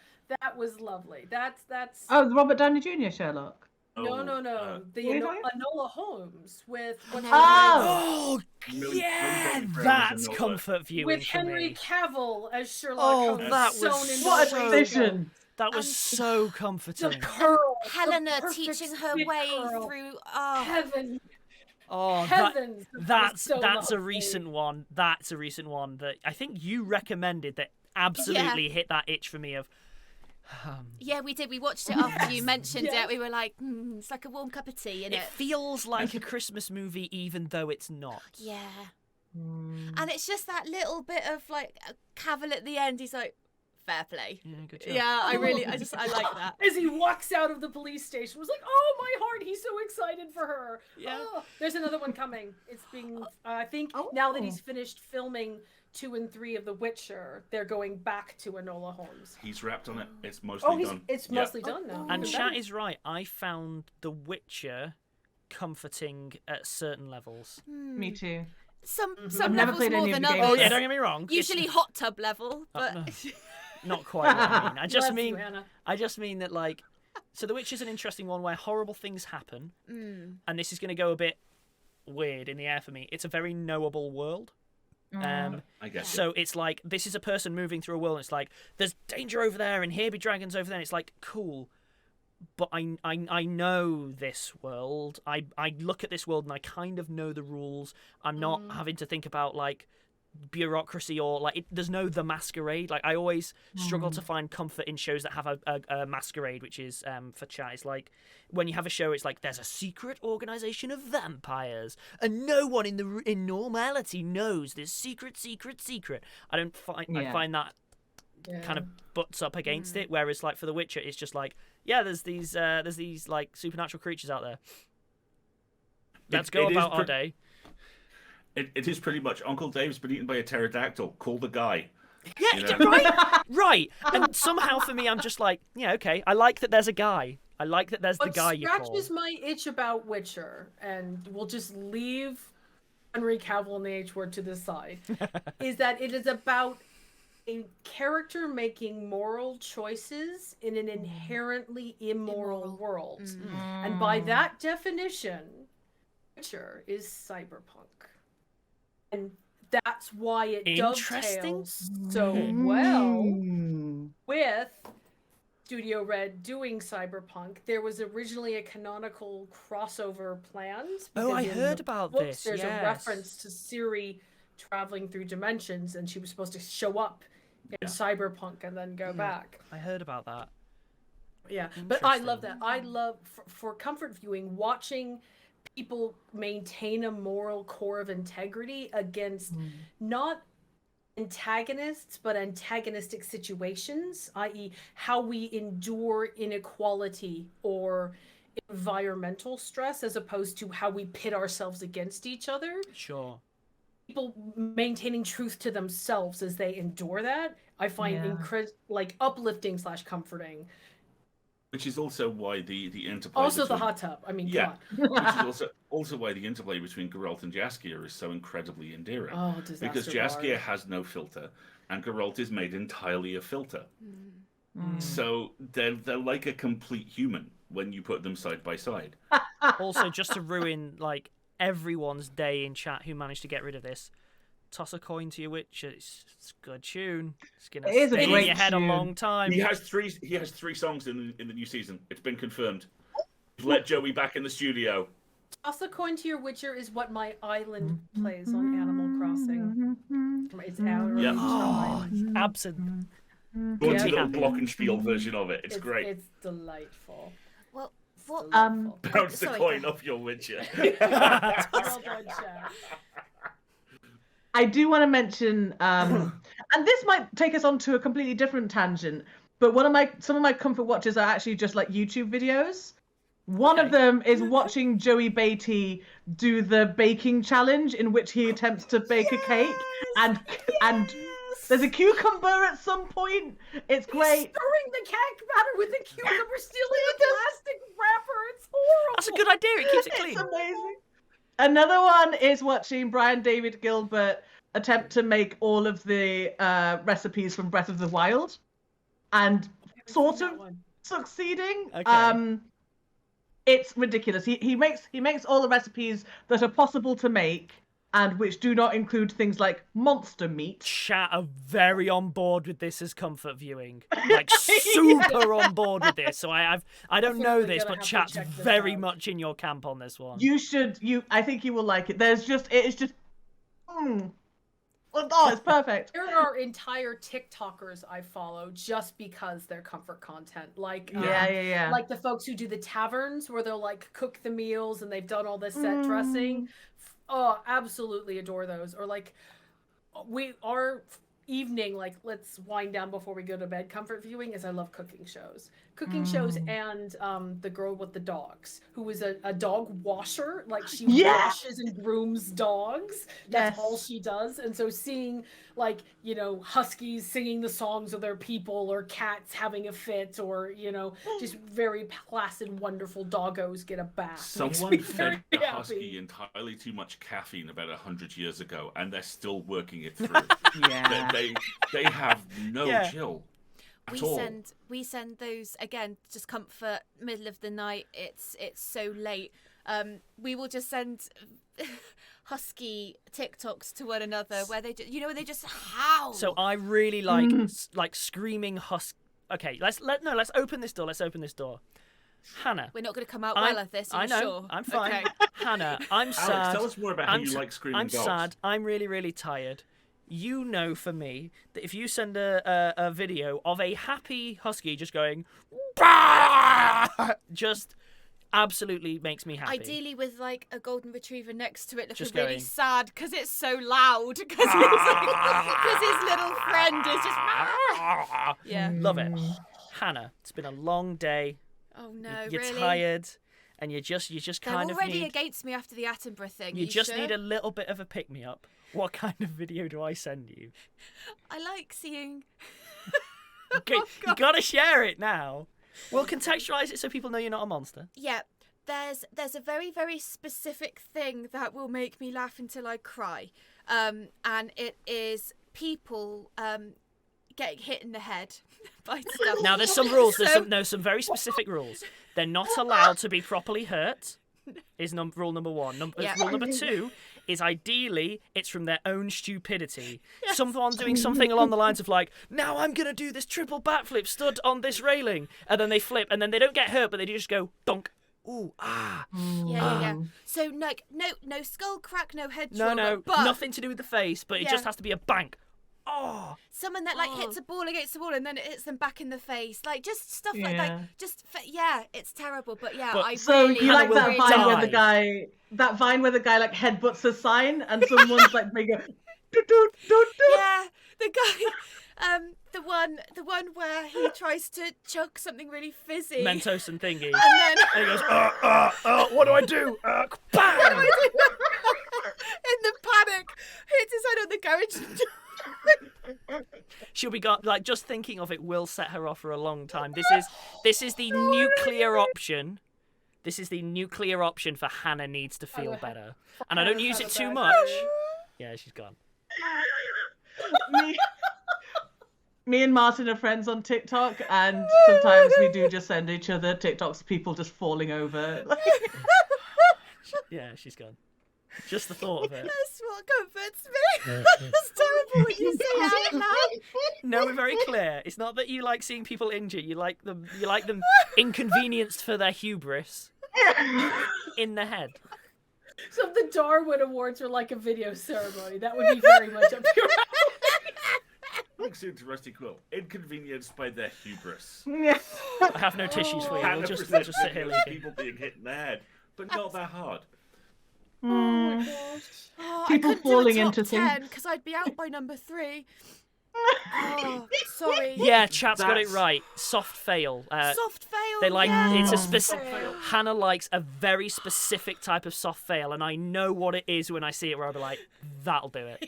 That was lovely. That's Oh, the Robert Downey Jr. Sherlock. no. The What are you Enola Holmes with what's her Oh. Oh, Millie yeah, Bobby Brown that's is an comfort name? viewing With for Henry me. Cavill as Sherlock Oh, Holmes. that sewn was into What the a waistcoat. vision. That was so The comforting. curl. Helena the perfect teaching her spit way curl. through. Oh, Heaven. Oh, Heavens. that's so a lovely. recent one. That's a recent one that I think you recommended that absolutely hit that itch for me of. yeah, we did. We watched it after you mentioned Yes. it. We were like, it's like a warm cup of tea, It innit? feels like a Christmas movie, even though it's not. Yeah. And it's just that little bit of like Cavill at the end. He's like, fair play. Yeah, good job. Yeah, I like that. As he walks out of the police station, was like, "Oh my heart!" He's so excited for her. Yeah. Oh, there's another one coming. It's being, I think, now that he's finished filming 2 and 3 of The Witcher, they're going back to Enola Holmes. He's wrapped on it. It's mostly done. It's Yeah. mostly done now. And Even chat better. is right. I found The Witcher comforting at certain levels. Me too. Some I've never levels played more any of than the games. Oh others. yeah, don't get me wrong. It's Usually hot tub level, but no. not quite what I mean. I just Bless you, mean Hannah. that like, so The Witcher's an interesting one where horrible things happen, Mm. and this is going to go a bit weird in the air for me. It's a very knowable world. I guess. So it's like this is a person moving through a world. And it's like there's danger over there, and here be dragons over there. And it's like cool, but I know this world. I look at this world and I kind of know the rules. I'm not having to think about like bureaucracy or like there's no The Masquerade. Like I always struggle to find comfort in shows that have a masquerade, which is for chat. It's like when you have a show, it's like there's a secret organization of vampires and no one in normality knows this secret. I don't find I find that kind of butts up against it. Whereas like for The Witcher, it's just like there's these like supernatural creatures out there. Let's go about our day. It is pretty much Uncle Dave's been eaten by a pterodactyl. Call the guy. Yeah, You know? right. And somehow for me, I'm just like, yeah, okay. I like that there's a guy. I like that there's the What guy you call. scratches my itch about Witcher, and we'll just leave Henry Cavill and the H word to the side, is that it is about a character making moral choices in an inherently immoral world. And by that definition, Witcher is cyberpunk. And that's why it dovetails so well with Studio Red doing cyberpunk. There was originally a canonical crossover planned. Oh, I heard about this. There's a reference to Ciri traveling through dimensions, and she was supposed to show up in cyberpunk and then go back. I heard about that. Yeah, but I love that. I love, for comfort viewing, watching people maintain a moral core of integrity against not antagonists, but antagonistic situations, i.e. how we endure inequality or environmental stress, as opposed to how we pit ourselves against each other. Sure. People maintaining truth to themselves as they endure that, I find uplifting / comforting. Which is also why the interplay. Also the hot tub. I mean, God. Which is also why the interplay between Geralt and Jaskier is so incredibly endearing. Oh, disaster because Jaskier has no filter, and Geralt is made entirely of filter. So they're like a complete human when you put them side by side. Also, just to ruin like everyone's day in chat who managed to get rid of this, toss a coin to your Witcher. It's a good tune. It's gonna stay in your head a long time. He has three songs in the new season. It's been confirmed. Let Joey back in the studio. Toss a coin to your Witcher is what my island plays on Animal Crossing. It's out. Yeah. Oh, absent. It's a little glockenspiel version of it. It's great. It's delightful. Well, what? Bounce the coin off your Witcher. I do want to mention, and this might take us on to a completely different tangent, but some of my comfort watches are actually just like YouTube videos. One of them is watching Joey Beatty do the baking challenge, in which he attempts to bake a cake, and there's a cucumber at some point. It's great. He's stirring the cake batter with a cucumber, stealing the plastic wrapper. It's horrible. That's a good idea. It keeps it clean. It's amazing. Another one is watching Brian David Gilbert attempt to make all of the recipes from Breath of the Wild, and sort of succeeding. Okay. It's ridiculous. He makes all the recipes that are possible to make, and which do not include things like monster meat. Chat are very on board with this as comfort viewing, like super on board with this. So I don't know this, but chat's very much in your camp on this one. You should. I think you will like it. It's just. Oh, it's perfect. There are entire TikTokers I follow just because they're comfort content. Like like the folks who do the taverns where they'll like cook the meals and they've done all this set dressing. Oh, absolutely adore those. Or like our evening, like let's wind down before we go to bed. Comfort viewing is I love cooking shows. And the girl with the dogs, who is a dog washer. Like she washes and grooms dogs. That's all she does. And so seeing like, huskies singing the songs of their people, or cats having a fit, or, just very placid, wonderful doggos get a bath. Someone fed the husky entirely too much caffeine about 100 years ago, and they're still working it through. They have no chill. We send those, again, just comfort, middle of the night, it's so late. We will just send husky TikToks to one another where they just howl. So I really like screaming husky. Okay, let's open this door. Hannah, we're not going to come out well at this. I know. Sure? I'm fine. Okay. Hannah, I'm sad. Alex, tell us more about how you like screaming dogs. I'm sad. I'm really, really tired. You know, for me, that if you send a video of a happy husky just going, bah! Just absolutely makes me happy. Ideally with like a golden retriever next to it, looking just really going, sad because it's so loud. Because his little friend is just Love it. Hannah, it's been a long day. Oh no, you're really? Tired, and you just kind They're of already need. against me after the Attenborough thing. You just need a little bit of a pick me up. What kind of video do I send you? I like seeing. Okay, you gotta share it now. We'll contextualize it so people know you're not a monster. Yeah, there's a very, very specific thing that will make me laugh until I cry, and it is people getting hit in the head by stuff. Now, there's some rules. There's some very specific rules. They're not allowed to be properly hurt. Is rule number one. Rule number two is ideally it's from their own stupidity. Yes. Someone doing something along the lines of like, now I'm gonna do this triple backflip stood on this railing, and then they flip, and then they don't get hurt, but they just go donk. Ooh, ah. Yeah. So no skull crack, no head trauma. No, but nothing to do with the face, but it just has to be a bang. Oh. Someone that hits a ball against the wall and then it hits them back in the face, like just stuff like it's terrible. But so you like that vine where the guy like headbutts a sign and someone's like bring a yeah, the guy, the one where he tries to chug something really fizzy, Mentos and thingy, and he goes, what do I do? Bang! What do I do? In the panic, hits his head on the garage door. She'll be just thinking of it will set her off for a long time. This is the nuclear option. This is the nuclear option for Hannah needs to feel better, and I don't use it too much. Yeah, she's gone. Me and Martin are friends on TikTok, and sometimes we do just send each other TikToks of people just falling over. Yeah, she's gone. Just the thought of it. That's what comforts me. That's terrible what you say out loud. No, we're very clear. It's not that you like seeing people injured. You like them inconvenienced for their hubris in the head. So if the Darwin Awards were like a video ceremony, that would be very much up your alley. Look soon to Rusty Quill. Inconvenienced by their hubris. I have no tissues for you. We'll just sit here leaking. People being hit in the head, but not that hard. Oh my gosh. People falling into things. Because I'd be out by number 3. Oh, sorry. Yeah, chat's got it right. Soft fail. Soft fail. They like it's a specific. Fail. Hannah likes a very specific type of soft fail, and I know what it is when I see it. Where I'll be like, "That'll do it."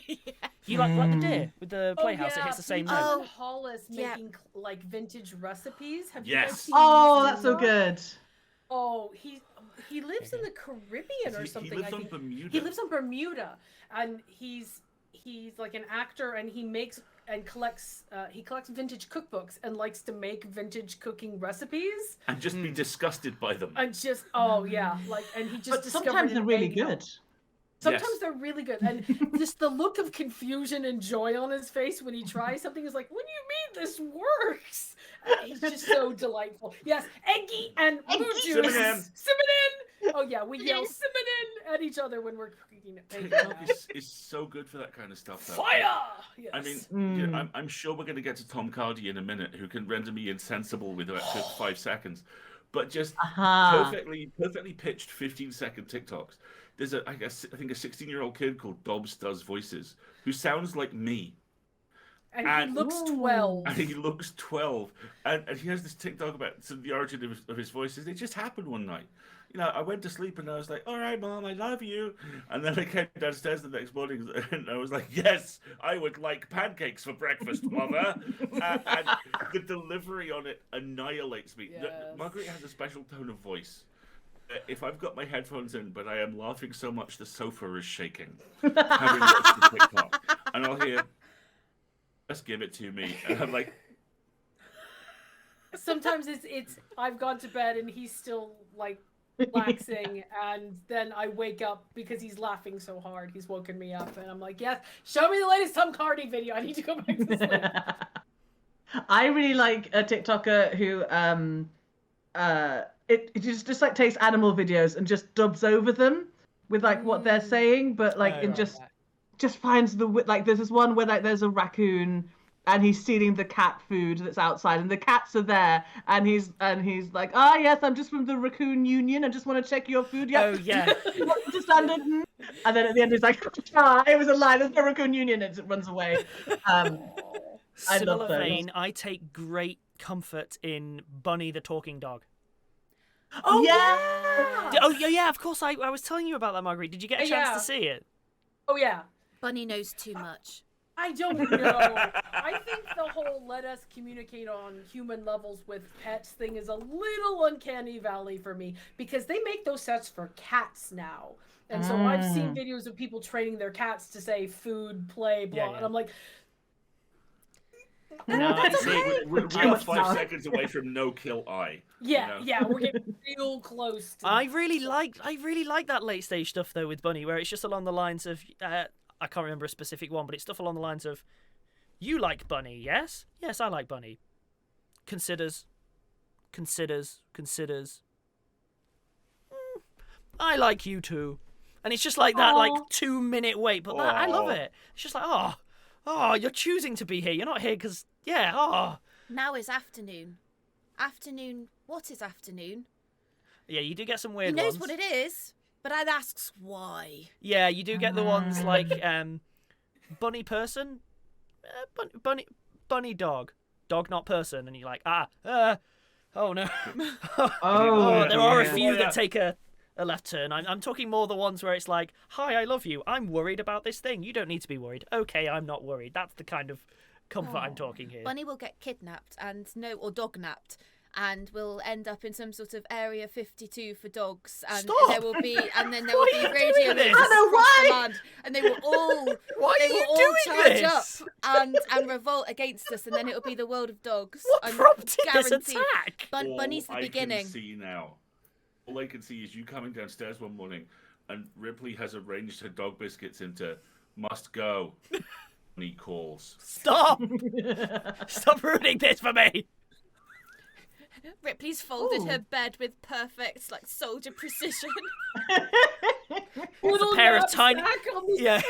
You like the deer with the playhouse? It hits the same note. Oh, Hollis making like vintage recipes. Have you guys seen that's so good. Oh, he lives in the Caribbean or something. He lives on Bermuda. He lives on Bermuda, and he's like an actor, and he makes and collects vintage cookbooks and likes to make vintage cooking recipes and just be disgusted by them. And just and he just But discovered sometimes they're really egg yolk. good. Sometimes they're really good, and just the look of confusion and joy on his face when he tries something is like, "What do you mean this works?" He's just so delightful. Yes, eggy and muju. Cinnamon. Oh yeah, we yell cinnamon at each other when we're cooking it. TikTok is so good for that kind of stuff. Though. Fire! Yes. I mean, I'm sure we're going to get to Tom Cardy in a minute, who can render me insensible with about 5 seconds, but just perfectly pitched 15-second TikToks. There's I think a 16-year-old kid called Dobbs Does Voices who sounds like me. And he looks 12. And he looks 12. And he has this TikTok about the origin of his voices. It just happened one night. You know, I went to sleep and I was like, all right, Mom, I love you. And then I came downstairs the next morning and I was like, yes, I would like pancakes for breakfast, Mother. And the delivery on it annihilates me. Yes. Marguerite has a special tone of voice. If I've got my headphones in, but I am laughing so much the sofa is shaking, having watched the TikTok, and I'll hear, just give it to me. And I'm like... Sometimes it's I've gone to bed and he's still, like, relaxing, and then I wake up because he's laughing so hard. He's woken me up, and I'm like, yes, show me the latest Tom Cardy video. I need to go back to sleep. I really like a TikToker who it just like takes animal videos and just dubs over them with like what they're saying, but like just finds like there's this one where like there's a raccoon and he's stealing the cat food that's outside, and the cats are there, and he's like, yes, I'm just from the raccoon union, I just want to check your food. Yeah. Oh yeah. You want to stand it? And then at the end he's like, it was a lie, there's no raccoon union, and it runs away. Similar vein, I take great comfort in Bunny the talking dog. Oh yeah. Oh yeah, of course. I was telling you about that, Marguerite. Did you get a chance to see it? Oh yeah. Bunny knows too much. I don't know. I think the whole let us communicate on human levels with pets thing is a little uncanny valley for me, because they make those sets for cats now. And so I've seen videos of people training their cats to say food, play, blah, and I'm like, No, you see, We're 5 seconds away from no kill eye. Yeah, you know? yeah, we're getting real close. To I really like that late stage stuff though with Bunny, where it's just along the lines of I can't remember a specific one, but it's stuff along the lines of, you like Bunny, yes? Yes, I like Bunny. Considers. I like you too. And it's just like that, like 2-minute wait, but that, I love it. It's just like, you're choosing to be here. You're not here because, Now is afternoon. Afternoon. What is afternoon? Yeah, you do get some weird He knows ones. what it is, but I'd asks why. Yeah, you do get the ones like bunny person, bunny dog, dog not person, and you're like, oh no. There are a few that take a left turn. I'm talking more the ones where it's like, hi, I love you. I'm worried about this thing. You don't need to be worried. Okay, I'm not worried. That's the kind of comfort I'm talking here. Bunny will get kidnapped or dog-napped, and will end up in some sort of Area 52 for dogs, and Stop! there will be, and then there Why will be are you radio doing this? waves I know across why! the land, and they will all Why they are you will all doing charge this? up and revolt against us, and then it will be the world of dogs. What I'm prompted this guaranteed. attack? Bunny's the beginning. All I can see now. All I can see is you coming downstairs one morning, and Ripley has arranged her dog biscuits into must go. Bunny calls. Stop! Stop ruining this for me. Ripley's folded her bed with perfect, soldier precision. It's a pair of tiny, yeah.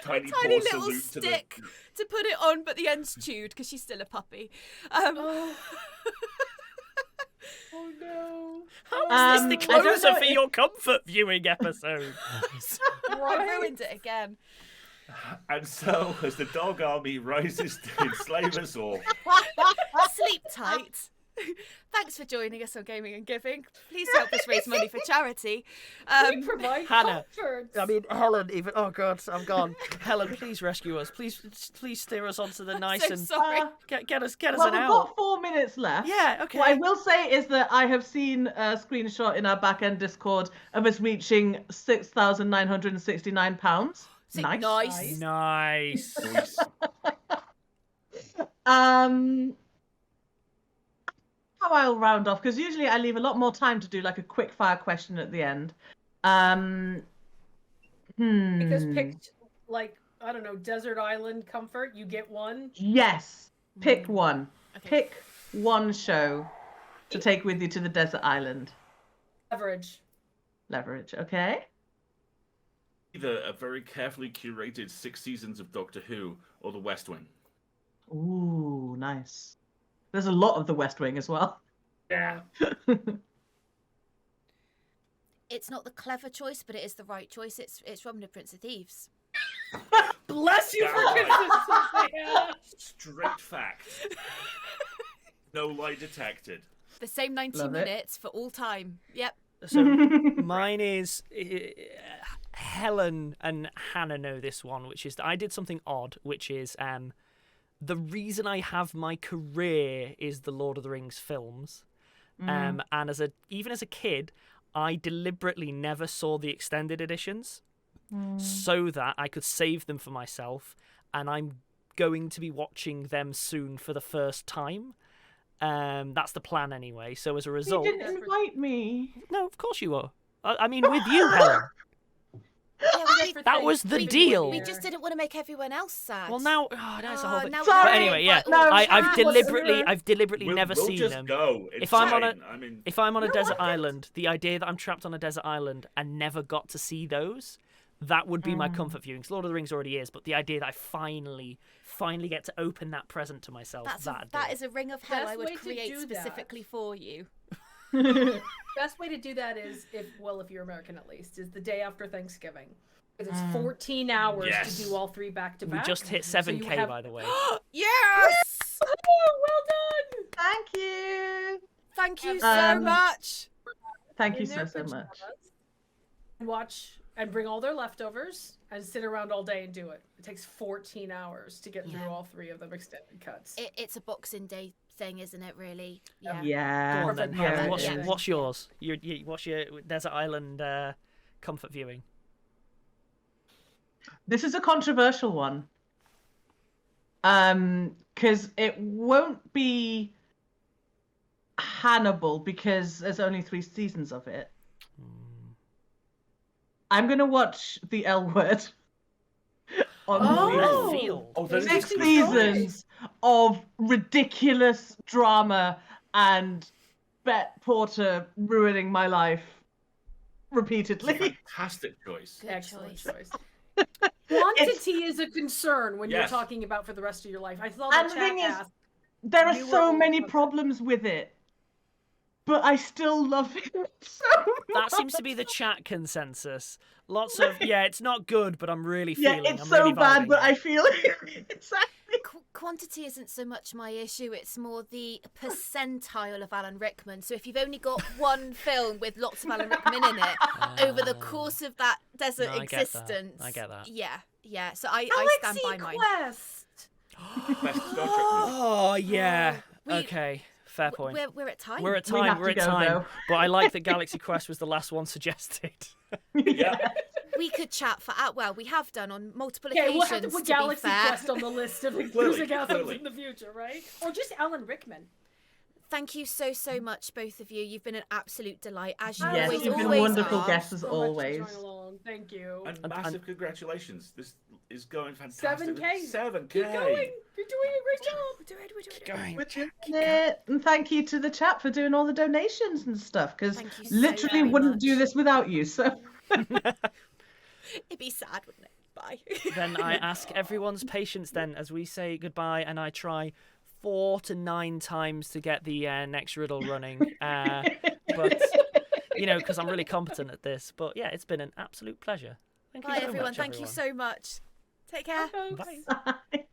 Tiny Tiny paw little salute stick to put it on, but the end's chewed because she's still a puppy. Oh no! How is this the I don't closer know for if- your comfort viewing episode? I ruined it again. And so, as the dog army rises to enslave us all, Sleep tight. Thanks for joining us on Gaming and Giving. Please help us raise money for charity. We provide Hannah, comfort. I mean, Helen, even. Oh, God, I'm gone. Helen, please rescue us. Please steer us onto the nice so and sorry. get us Well, an we've out. got 4 minutes left. Yeah, okay. What I will say is that I have seen a screenshot in our back-end Discord of us reaching £6,969. Nice. Nice. How I'll round off, because usually I leave a lot more time to do like a quick fire question at the end. Because picked I don't know, desert island comfort. You get one. Yes, pick one. Okay. Pick one show to take with you to the desert island. Leverage. Okay. either a very carefully curated 6 seasons of Doctor Who or The West Wing. Ooh, nice. There's a lot of the West Wing as well. Yeah. It's not the clever choice, but it is the right choice. It's Robin Hood, Prince of Thieves. Bless you for Damn consistency. Yeah. Straight fact. No lie detected. The same 90 Love it. minutes for all time. Yep. So mine is Helen and Hannah know this one, which is that I did something odd, which is the reason I have my career is the Lord of the Rings films, and even as a kid, I deliberately never saw the extended editions so that I could save them for myself, and I'm going to be watching them soon for the first time. That's the plan anyway. So as a result, You didn't invite me. no, of course you are. I mean, with you, Helen. Yeah, That was the deal. we just didn't want to make everyone else sad. Well, now it's a whole thing. now Sorry, But anyway, yeah, no, I've chat. deliberately We'll never seen just them. go. It's If I'm on fine. I mean, If I'm on a desert island, the idea that I'm trapped on a desert island and never got to see those, that would be my comfort viewing. 'Cause Lord of the Rings already is, but the idea that I finally get to open that present to myself, that is a ring of hell Best I way would to create do that. specifically for you. Best way to do that is if you're American at least, is the day after Thanksgiving. Because it's 14 hours Yes. to do all three back to We back. just hit 7K, by the way. Yes! Oh, well done! Thank you. Thank you so Um, much. Thank you In so, their so much. pajamas, and watch and bring all their leftovers and sit around all day and do it. It takes 14 hours to get through Yeah. all three of them extended cuts. It's a Boxing Day thing, isn't it, really? Yeah. Yeah. Go on then, Perfect. Helen. Yeah. What's yours? What's your desert island comfort viewing? This is a controversial one. because it won't be Hannibal because there's only 3 seasons of it. I'm gonna watch The L Word on Oh. Field. Oh, there's 6 Interesting seasons of ridiculous drama and Bet Porter ruining my life repeatedly. fantastic choice. Excellent choice. choice. Quantity is a concern when you're Yes. talking about for the rest of your life. I thought And the the chat thing is, asked. There are You were so all many okay. problems with it, but I still love it so That much. seems to be the chat consensus. Lots of it's not good, but I'm really Yeah, feeling. it's I'm so really bad, vibing but it. I feel it. Exactly. Quantity isn't so much my issue, it's more the percentile of Alan Rickman. So if you've only got one film with lots of Alan Rickman in it over the course of that desert No, I get that. existence. I get that. Yeah. So I stand by mine. Quest. Best Star Trek movie. Oh yeah. We- Okay. Fair point. We're at time. We're at We time. have We're to at go, time. though. But I like that Galaxy Quest was the last one suggested. Yeah. We could chat for well, we have done on multiple Okay, occasions. we'll have to put to Galaxy be fair. Quest on the list of Clearly. enthusiasms in the future, right? Or just Alan Rickman. Thank you so much, both of you. You've been an absolute delight, as you Yes, always you've been always wonderful are. guests as So much to always. join along. Thank you. And And- massive congratulations. This is going fantastic. 7K. 7K. Keep going. You're doing a great job. We're doing it. Going. We're doing it. And thank you to the chat for doing all the donations and stuff, because Thank you so literally very wouldn't much. do this without you. So It'd be sad, wouldn't it? Bye. Then I ask everyone's patience then as we say goodbye, and I try 4 to 9 times to get the next riddle running. But because I'm really competent at this. But yeah, it's been an absolute pleasure. Thank you Bye, so everyone. much, Thank you so much. Take care. Bye, folks. Bye. Bye.